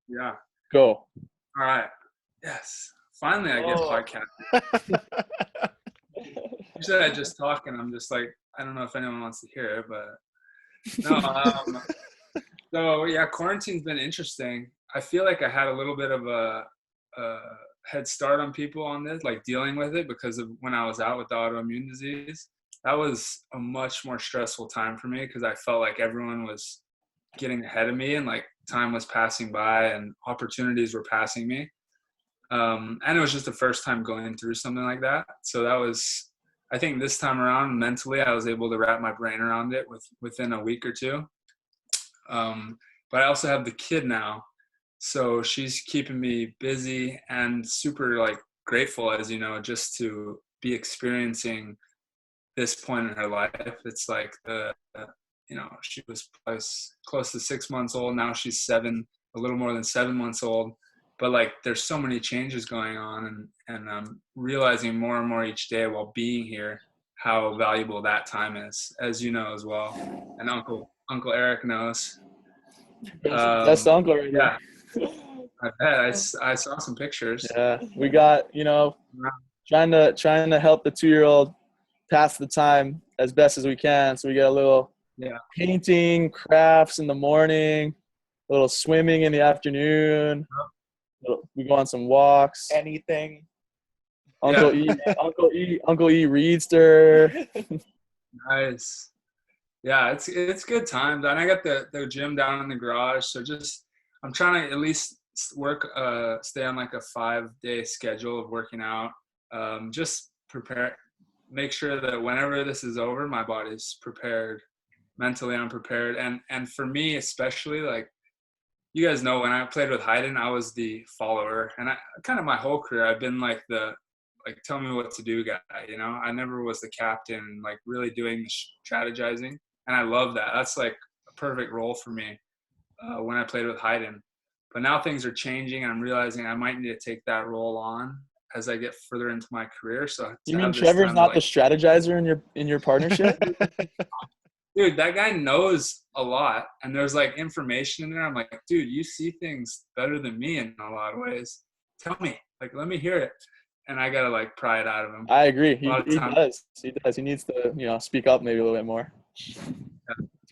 Yeah. Go. All right. Yes. Finally, I get podcasting. Usually I just talk and I'm just like, I don't know if anyone wants to hear it, but no. So yeah, quarantine's been interesting. I feel like I had a little bit of a head start on people on this, like dealing with it, because of when I was out with the autoimmune disease. That was a much more stressful time for me because I felt like everyone was getting ahead of me and like time was passing by and opportunities were passing me. And it was just the first time going through something like that. So that was, I think this time around, mentally, I was able to wrap my brain around it within a week or two. But I also have the kid now. So she's keeping me busy and super like grateful, as you know, just to be experiencing this point in her life. It's like she was close to 6 months old. Now she's a little more than 7 months old. But like, there's so many changes going on, and I'm realizing more and more each day while being here how valuable that time is, as you know as well, and Uncle Erik knows. Best uncle right Yeah, here. I bet. I saw some pictures. Yeah, we got, trying to help the 2-year-old pass the time as best as we can. So we get a little painting, crafts in the morning, a little swimming in the afternoon. We go on some walks. Anything. Uncle E reads to her. Nice. Yeah, it's good times. And I got the gym down in the garage. So I'm trying to at least stay on like a 5-day schedule of working out. Just prepare, make sure that whenever this is over, my body's prepared. Mentally, I'm prepared. And for me, especially, like, you guys know, when I played with Hawai'ian, I was the follower. And I kind of my whole career, I've been like tell me what to do guy, I never was the captain, like really doing the strategizing. And I love that. That's like a perfect role for me when I played with Hawai'ian. But now things are changing, and I'm realizing I might need to take that role on as I get further into my career. So you mean Trevor's not the strategizer in your partnership? Dude, that guy knows a lot, and there's like information in there. I'm like, dude, you see things better than me in a lot of ways. Tell me, like, let me hear it. And I gotta like pry it out of him. I agree. He does. He does. He needs to, speak up maybe a little bit more. Yeah.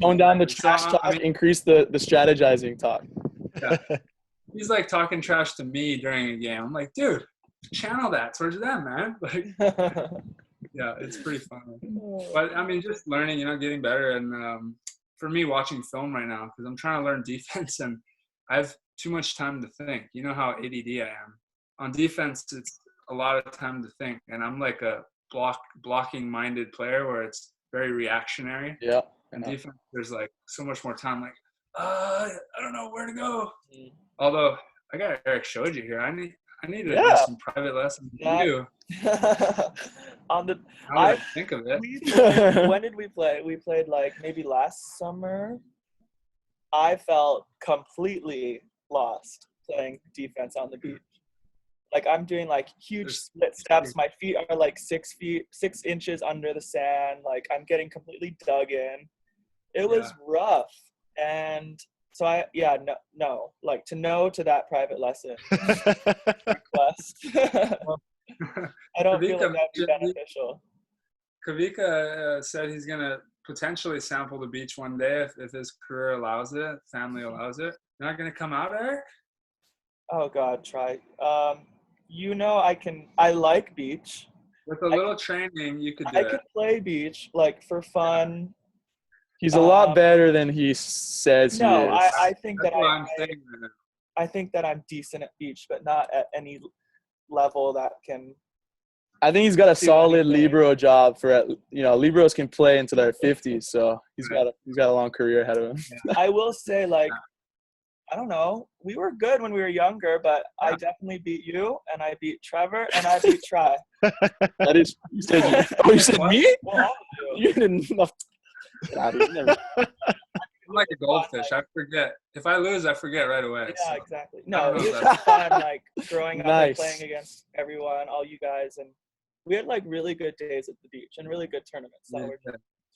Tone down the trash talk, increase the strategizing talk. Yeah. He's like talking trash to me during a game. I'm like, dude, channel that towards them, man. Like, yeah, it's pretty funny. But I mean, just learning, getting better. And for me, watching film right now, because I'm trying to learn defense, and I have too much time to think. You know how ADD I am. On defense, it's a lot of time to think, and I'm like a blocking minded player where it's very reactionary. Yeah. And defense, there's like so much more time. Like, I don't know where to go. Although I got Erik Shoji here, I need to do some private lessons with you. I think of it. When did we play? We played like maybe last summer. I felt completely lost playing defense on the beach. Like, I'm doing like huge split steps. My feet are like 6 inches under the sand. Like, I'm getting completely dug in. It was rough. And so like, to that private lesson request. I don't feel like that'd be beneficial. Kawika said he's gonna potentially sample the beach one day if his career allows it, family allows it. You're not gonna come out, Erik? Oh God, try. I like beach. With a little training, you could do it. I could play beach, like, for fun. He's a lot better than he says he is. I think That's that I'm saying. I think that I'm decent at beach, but not at any level that can. I think he's got a solid libero job liberos can play into their 50s, so he's got a long career ahead of him. I will say, like, I don't know. We were good when we were younger, but I definitely beat you, and I beat Trevor, and I beat Try. That is. You said me? Well, you didn't. I'm like a goldfish. I forget. If I lose, I forget right away. Yeah, so. exactly. No, it was fun, like, growing up and playing against everyone, all you guys, and we had like really good days at the beach and really good tournaments that were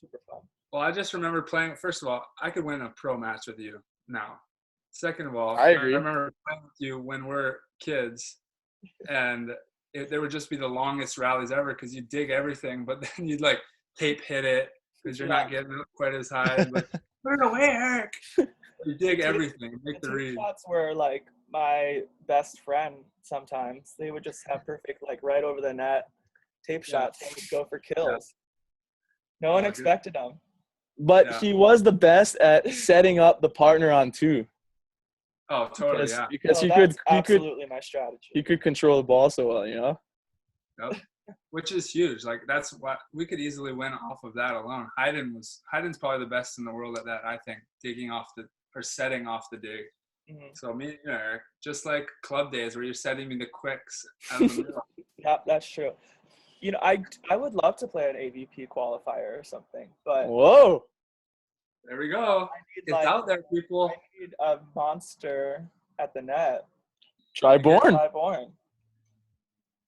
super fun. Well, I just remember playing. First of all, I could win a pro match with you now. Second of all, I agree. I remember playing with you when we're kids, and there would just be the longest rallies ever because you dig everything, but then you'd like tape hit it, because you're not getting up quite as high. Like, put it away, Erik. You dig everything. Make the read. Shots were like my best friend sometimes. They would just have perfect, like, right over the net tape shots and would go for kills. No one expected them. But he was the best at setting up the partner on two. Oh, totally, Because he absolutely my strategy. He could control the ball so well, you know? Yep. Which is huge. Like, that's what we could easily win off of that alone. Heiden's probably the best in the world at that, I think, setting off the dig. Mm-hmm. So me and you, Erik, just like club days where you're setting me the quicks out of the middle. Yeah, that's true. You know, I would love to play an AVP qualifier or something, but whoa, there we go. It's out there, people. I need a monster at the net. Try Bourne.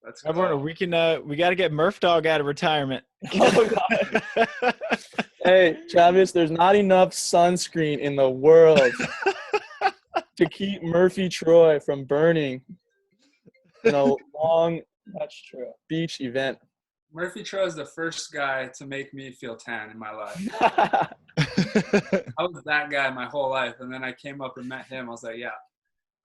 Let's go. Bourne, we got to get Murph Dog out of retirement. Oh God. Hey, Travis, there's not enough sunscreen in the world to keep Murphy Troy from burning in a long That's true. beach event. Murphy Troy is the first guy to make me feel tan in my life. I was that guy my whole life, and then I came up and met him. I was like, yeah,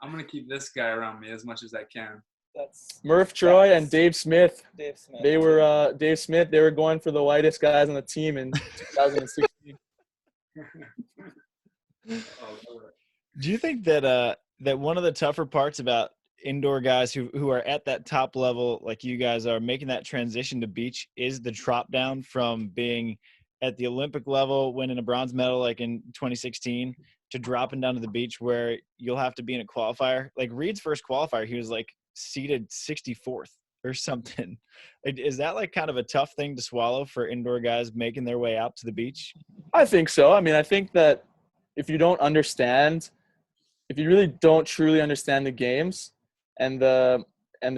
I'm going to keep this guy around me as much as I can. That's Murph Troy and Dave Smith. Dave Smith. They were Dave Smith. They were going for the whitest guys on the team in 2016. Do you think that that one of the tougher parts about indoor guys who are at that top level, like you guys are, making that transition to beach, is the drop down from being at the Olympic level, winning a bronze medal like in 2016, to dropping down to the beach where you'll have to be in a qualifier? Like Reed's first qualifier, he was like seated 64th or something. Like, is that like kind of a tough thing to swallow for indoor guys making their way out to the beach? I think so. I mean, I think that if you really don't truly understand the games and the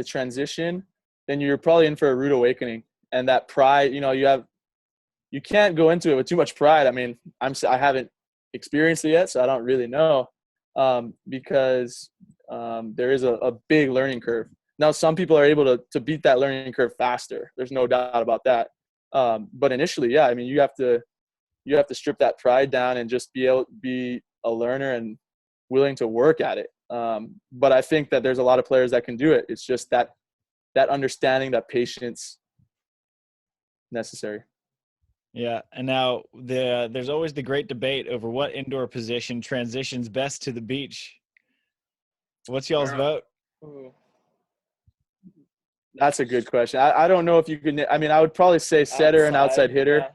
transition, then you're probably in for a rude awakening. And that pride, you know, you can't go into it with too much pride. I mean, I haven't experienced it yet, so I don't really know, because there is a big learning curve. Now, some people are able to beat that learning curve faster. There's no doubt about that. But initially, yeah, I mean, you have to strip that pride down and just be a learner and willing to work at it. But I think that there's a lot of players that can do it. It's just that understanding, that patience necessary. Yeah, and now there's always the great debate over what indoor position transitions best to the beach. What's y'all's vote? Ooh. That's a good question. I don't know if you could. I mean, I would probably say setter and outside hitter.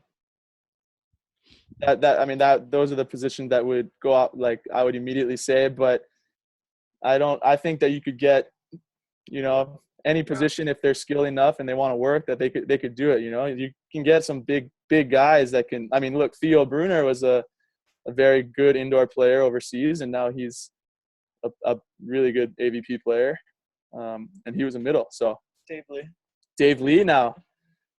Yeah. Those are the positions that would go out. Like I would immediately say, but I think that you could get, you know, any position if they're skilled enough and they want to work, that they could do it. You know, you can get some big guys that can. I mean, look, Theo Brunner was a very good indoor player overseas, and now he's a really good AVP player, and he was a middle. So Dave Lee now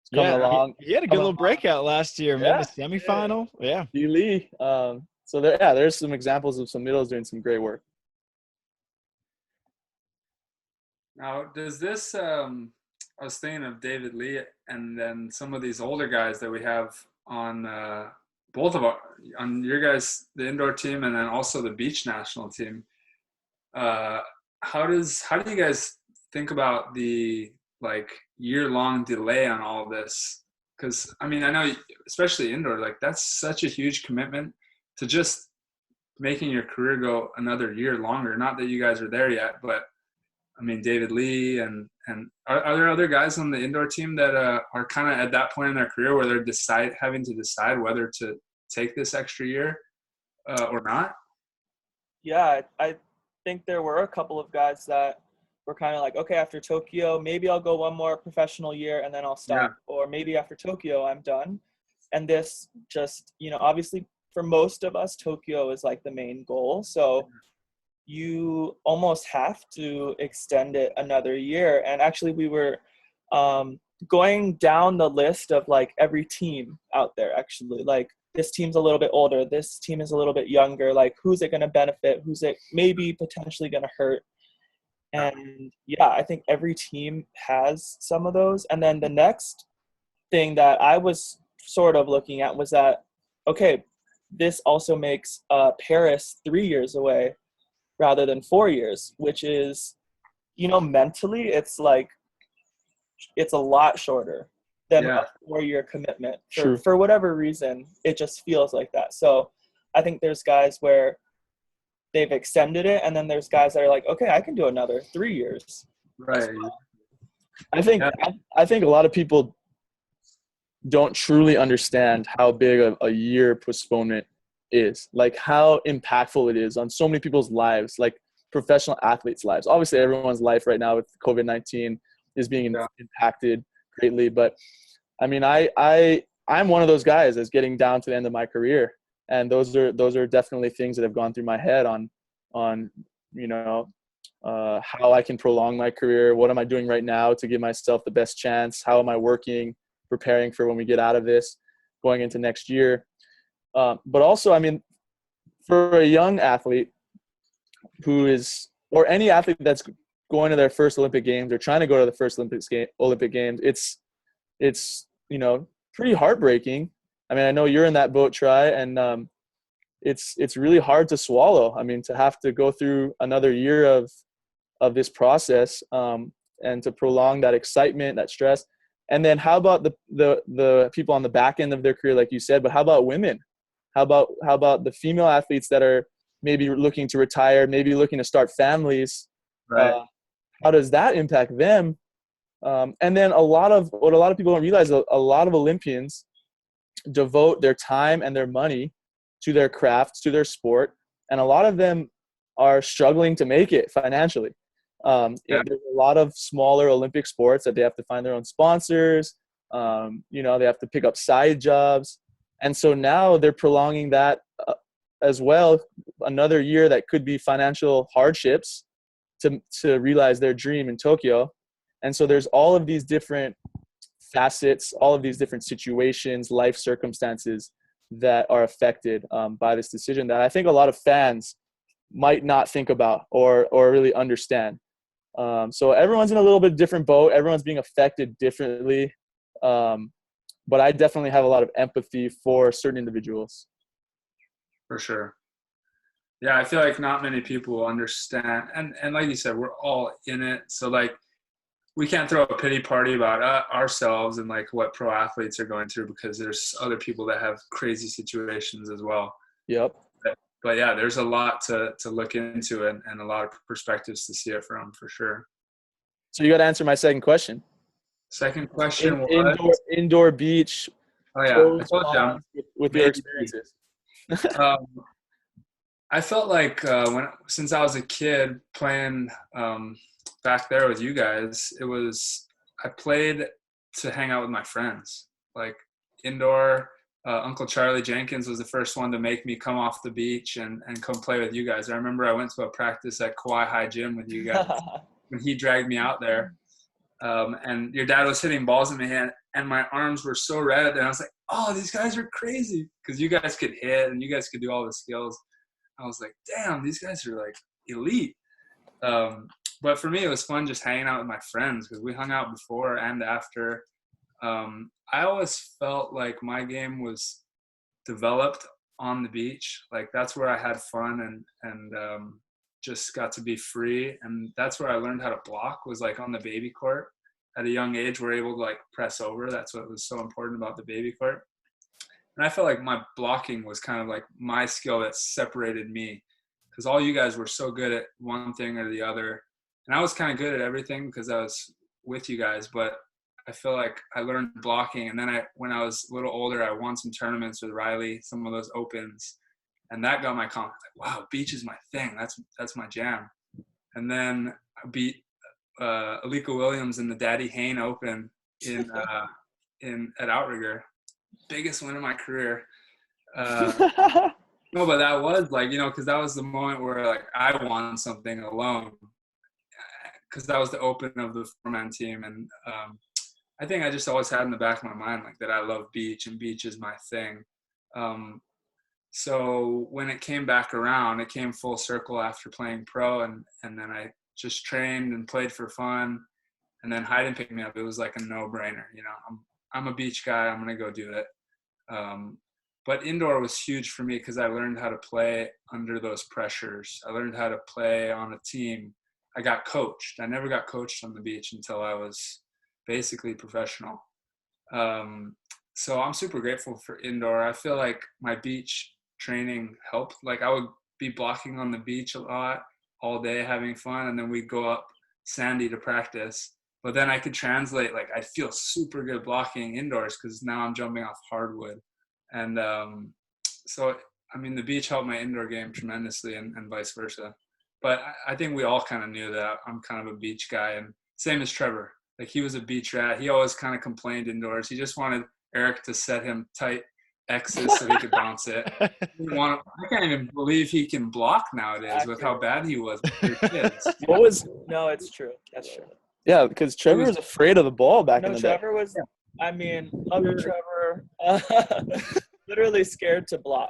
is coming along. He had a good little breakout last year, made the semifinal. Yeah, D. Lee. So there's some examples of some middles doing some great work. Now, does this? I was thinking of David Lee, and then some of these older guys that we have on on your guys, the indoor team, and then also the beach national team. How do you guys think about the year-long delay on all this? Because I mean, I know especially indoor, like that's such a huge commitment to just making your career go another year longer. Not that you guys are there yet, but I mean, David Lee and are there other guys on the indoor team that are kind of at that point in their career where they're having to decide whether to take this extra year or not? Yeah, I think there were a couple of guys that were kind of like, okay, after Tokyo, maybe I'll go one more professional year and then I'll stop. Yeah. Or maybe after Tokyo, I'm done. And this just, you know, obviously for most of us, Tokyo is like the main goal. So you almost have to extend it another year. And actually we were going down the list of like every team out there, actually, like this team's a little bit older, this team is a little bit younger, like who's it going to benefit, who's it maybe potentially going to hurt. And yeah, I think every team has some of those. And then the next thing that I was sort of looking at was that, okay, this also makes Paris 3 years away rather than 4 years, which is, mentally it's like, it's a lot shorter than a 4-year commitment. For whatever reason, it just feels like that. So I think there's guys where they've extended it, and then there's guys that are like, okay, I can do another 3 years. Right. I think a lot of people don't truly understand how big a year postponement is, like how impactful it is on so many people's lives, like professional athletes' lives. Obviously, everyone's life right now with COVID-19 is being impacted greatly, but I mean, I'm one of those guys that's getting down to the end of my career, and those are definitely things that have gone through my head on how I can prolong my career. What am I doing right now to give myself the best chance? How am I working, preparing for when we get out of this, going into next year? But also, I mean, for a young athlete or any athlete that's going to their first Olympic Games or trying to go to the first Olympic Games, it's pretty heartbreaking. I mean, I know you're in that boat, Tri, and it's really hard to swallow. I mean, to have to go through another year of this process, and to prolong that excitement, that stress. And then how about the people on the back end of their career, like you said, but how about women? How about the female athletes that are maybe looking to retire, maybe looking to start families? Right. How does that impact them? And then what a lot of people don't realize, a lot of Olympians devote their time and their money to their craft, to their sport, and a lot of them are struggling to make it financially. There's a lot of smaller Olympic sports that they have to find their own sponsors. They have to pick up side jobs. And so now they're prolonging that as well, another year that could be financial hardships to realize their dream in Tokyo. And so there's all of these different facets, all of these different situations, life circumstances that are affected by this decision that I think a lot of fans might not think about or really understand. So everyone's in a little bit different boat. Everyone's being affected differently. But I definitely have a lot of empathy for certain individuals. For sure. Yeah, I feel like not many people will understand. And like you said, we're all in it. So like, we can't throw a pity party about ourselves and like what pro athletes are going through, because there's other people that have crazy situations as well. Yep. But yeah, there's a lot to look into and a lot of perspectives to see it from, for sure. So you got to answer my second question. Second question was indoor beach. Oh yeah, I told you with your experiences. I felt like since I was a kid playing back there with you guys, I played to hang out with my friends, like indoor. Uncle Charlie Jenkins was the first one to make me come off the beach and come play with you guys. I remember I went to a practice at Kauai High Gym with you guys when he dragged me out there. And your dad was hitting balls in my hand, and my arms were so red. And I was like, oh, these guys are crazy, because you guys could hit and you guys could do all the skills. I was like, damn, these guys are like elite. But for me, it was fun just hanging out with my friends, because we hung out before and after. I always felt like my game was developed on the beach. Like that's where I had fun and just got to be free. And that's where I learned how to block, was like on the baby court. At a young age, we're able to like press over. That's what was so important about the baby court. And I felt like my blocking was kind of like my skill that separated me, because all you guys were so good at one thing or the other. And I was kind of good at everything because I was with you guys, but I feel like I learned blocking. And then when I was a little older, I won some tournaments with Riley, some of those opens, and that got my confidence. Like, wow, beach is my thing. That's my jam. And then I beat Alika Williams in the Daddy Hayne Open at Outrigger. Biggest win of my career. No, but that was like, because that was the moment where like I won something alone, because that was the open of the 4-man team. And I think I just always had in the back of my mind like that I love beach and beach is my thing. So when it came back around, it came full circle after playing pro, and then I just trained and played for fun, and then Hayden picked me up. It was like a no-brainer. I'm a beach guy. I'm gonna go do it. But indoor was huge for me because I learned how to play under those pressures. I learned how to play on a team. I got coached. I never got coached on the beach until I was basically professional. So I'm super grateful for indoor. I feel like my beach training helped. Like I would be blocking on the beach a lot all day, having fun, and then we'd go up sandy to practice. But then I could translate, like I feel super good blocking indoors because now I'm jumping off hardwood. And so, I mean, the beach helped my indoor game tremendously and vice versa. But I think we all kind of knew that I'm kind of a beach guy, and same as Trevor. Like he was a beach rat. He always kind of complained indoors. He just wanted Erik to set him tight X's so he could bounce it. I can't even believe he can block nowadays with how bad he was with your kids. No, it's true. That's true. Yeah, because Trevor was afraid of the ball back in the day. No, Trevor was, I mean, love you, Trevor. Literally scared to block.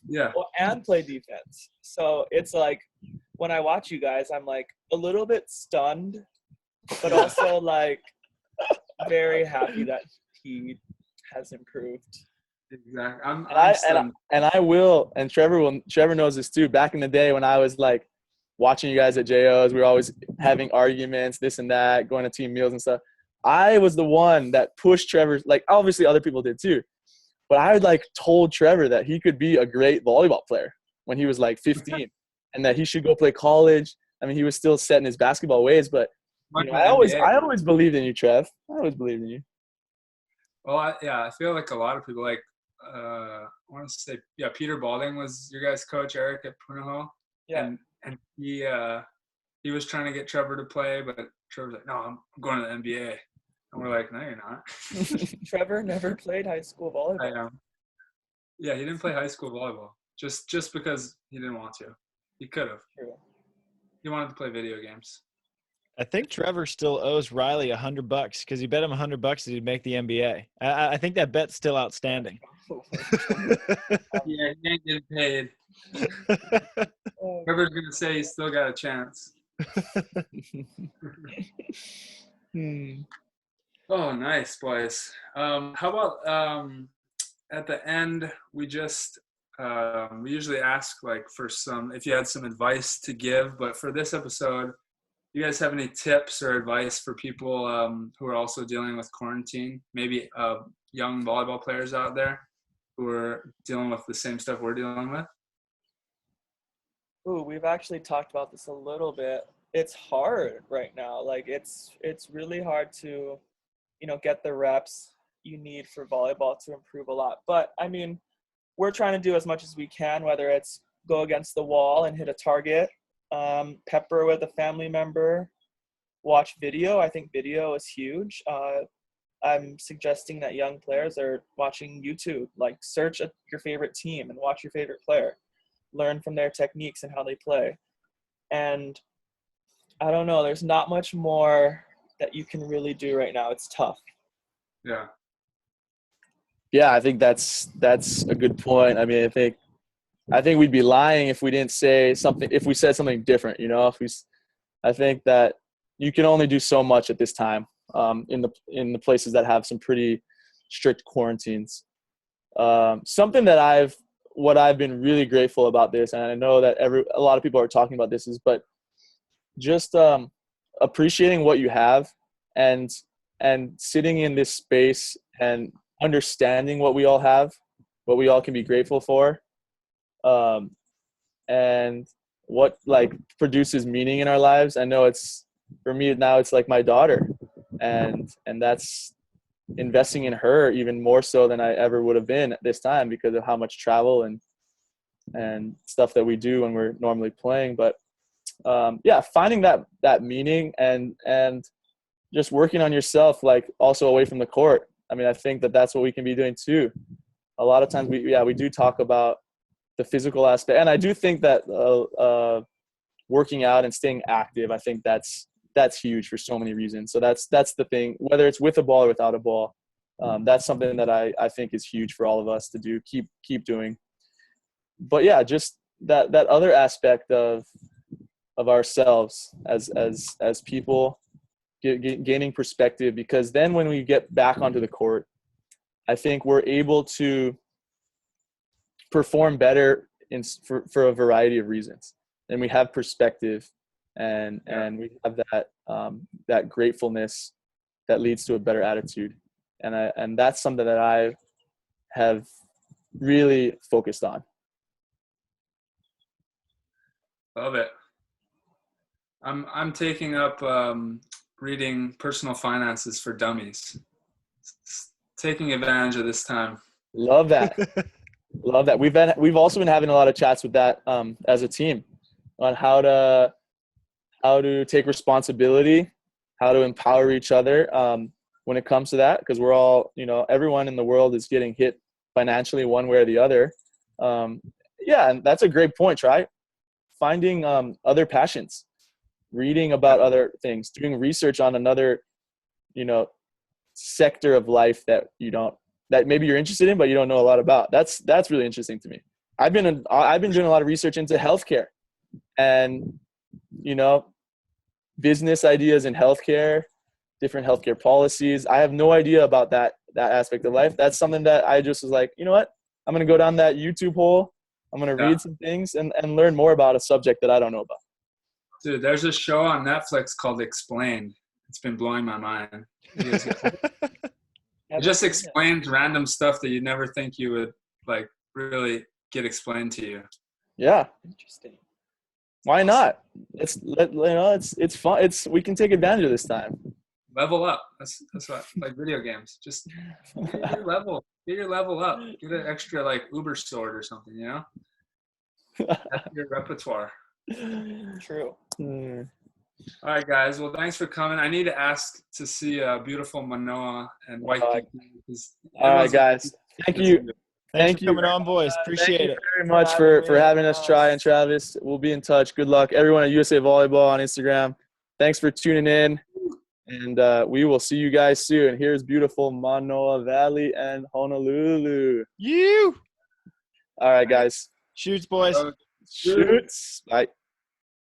Yeah. Well, and play defense. So it's like when I watch you guys, I'm like a little bit stunned, but also like very happy that he has improved. Exactly. And Trevor knows this too. Back in the day when I was like watching you guys at JOs, we were always having arguments, this and that, going to team meals and stuff. I was the one that pushed Trevor. Like obviously other people did too, but I had like told Trevor that he could be a great volleyball player when he was like 15 and that he should go play college. I mean, he was still set in his basketball ways, but you know, I always believed in you, Trev. I always believed in you. Well, I feel like a lot of people, like, I want to say, Peter Balding was your guys' coach, Erik, at Punahou. Yeah. And he was trying to get Trevor to play, but Trevor's like, no, I'm going to the NBA. And we're like, no, you're not. Trevor never played high school volleyball. Yeah, he didn't play high school volleyball just because he didn't want to. He could have. True. He wanted to play video games. I think Trevor still owes Riley $100 because he bet him $100 that he'd make the NBA. I think that bet's still outstanding. Yeah, he ain't getting paid. Trevor's gonna say he's still got a chance. Oh, nice, boys. How about at the end we just we usually ask like for if you had some advice to give, but for this episode, you guys have any tips or advice for people who are also dealing with quarantine? Maybe young volleyball players out there who are dealing with the same stuff we're dealing with? Ooh, we've actually talked about this a little bit. It's hard right now. Like it's really hard to, get the reps you need for volleyball to improve a lot. But I mean, we're trying to do as much as we can, whether it's go against the wall and hit a target, pepper with a family member, watch video. I think video is huge. I'm suggesting that young players are watching YouTube, like search your favorite team and watch your favorite player, learn from their techniques and how they play. And I don't know, there's not much more that you can really do right now. It's tough. Yeah. Yeah, I think that's a good point. I mean, I think we'd be lying if we didn't say something, if we said something different, I think that you can only do so much at this time in the places that have some pretty strict quarantines. Something that what I've been really grateful about this, and I know that a lot of people are talking about this, but just appreciating what you have and sitting in this space and understanding what we all have, what we all can be grateful for, and what like produces meaning in our lives. I know for me now it's like my daughter, and that's investing in her even more so than I ever would have been at this time because of how much travel and stuff that we do when we're normally playing. But finding that meaning and just working on yourself, like also away from the court. I mean, I think that's what we can be doing too. A lot of times we do talk about the physical aspect, and I do think that working out and staying active, I think that's huge for so many reasons. So that's the thing, whether it's with a ball or without a ball. That's something that I think is huge for all of us to do, keep doing. But yeah, just that other aspect of ourselves as people, gaining perspective, because then when we get back onto the court, I think we're able to perform better for a variety of reasons. And we have perspective, and we have that gratefulness that leads to a better attitude. And that's something that I have really focused on. Love it. I'm taking up reading Personal Finances for Dummies. Taking advantage of this time. Love that. Love that. We've also been having a lot of chats with that as a team on how to take responsibility, how to empower each other when it comes to that, because we're all, everyone in the world is getting hit financially one way or the other. And that's a great point, right? Finding other passions, reading about other things, doing research on another, sector of life that that maybe you're interested in, but you don't know a lot about. That's really interesting to me. I've been doing a lot of research into healthcare and, business ideas in healthcare, different healthcare policies. I have no idea about that aspect of life. That's something that I just was like, you know what? I'm going to go down that YouTube hole. I'm going to read some things and learn more about a subject that I don't know about. Dude, there's a show on Netflix called Explained. It's been blowing my mind. It just explains random stuff that you'd never think you would like really get explained to you. Yeah. Interesting. Why not? It's fun. We can take advantage of this time. Level up. That's what, like video games. Just get your level up. Get an extra like Uber sword or something, That's your repertoire. True. All right, guys. Well, thanks for coming. I need to ask to see beautiful Manoa and Waikiki. All right, guys. Thank you. Thanks for coming on, boys. Appreciate it. Thank you very much for having us, Try and Travis. We'll be in touch. Good luck. Everyone at USA Volleyball on Instagram. Thanks for tuning in. And we will see you guys soon. Here's beautiful Manoa Valley and Honolulu. You. All right, guys. Shoots, boys. Shoots. Bye.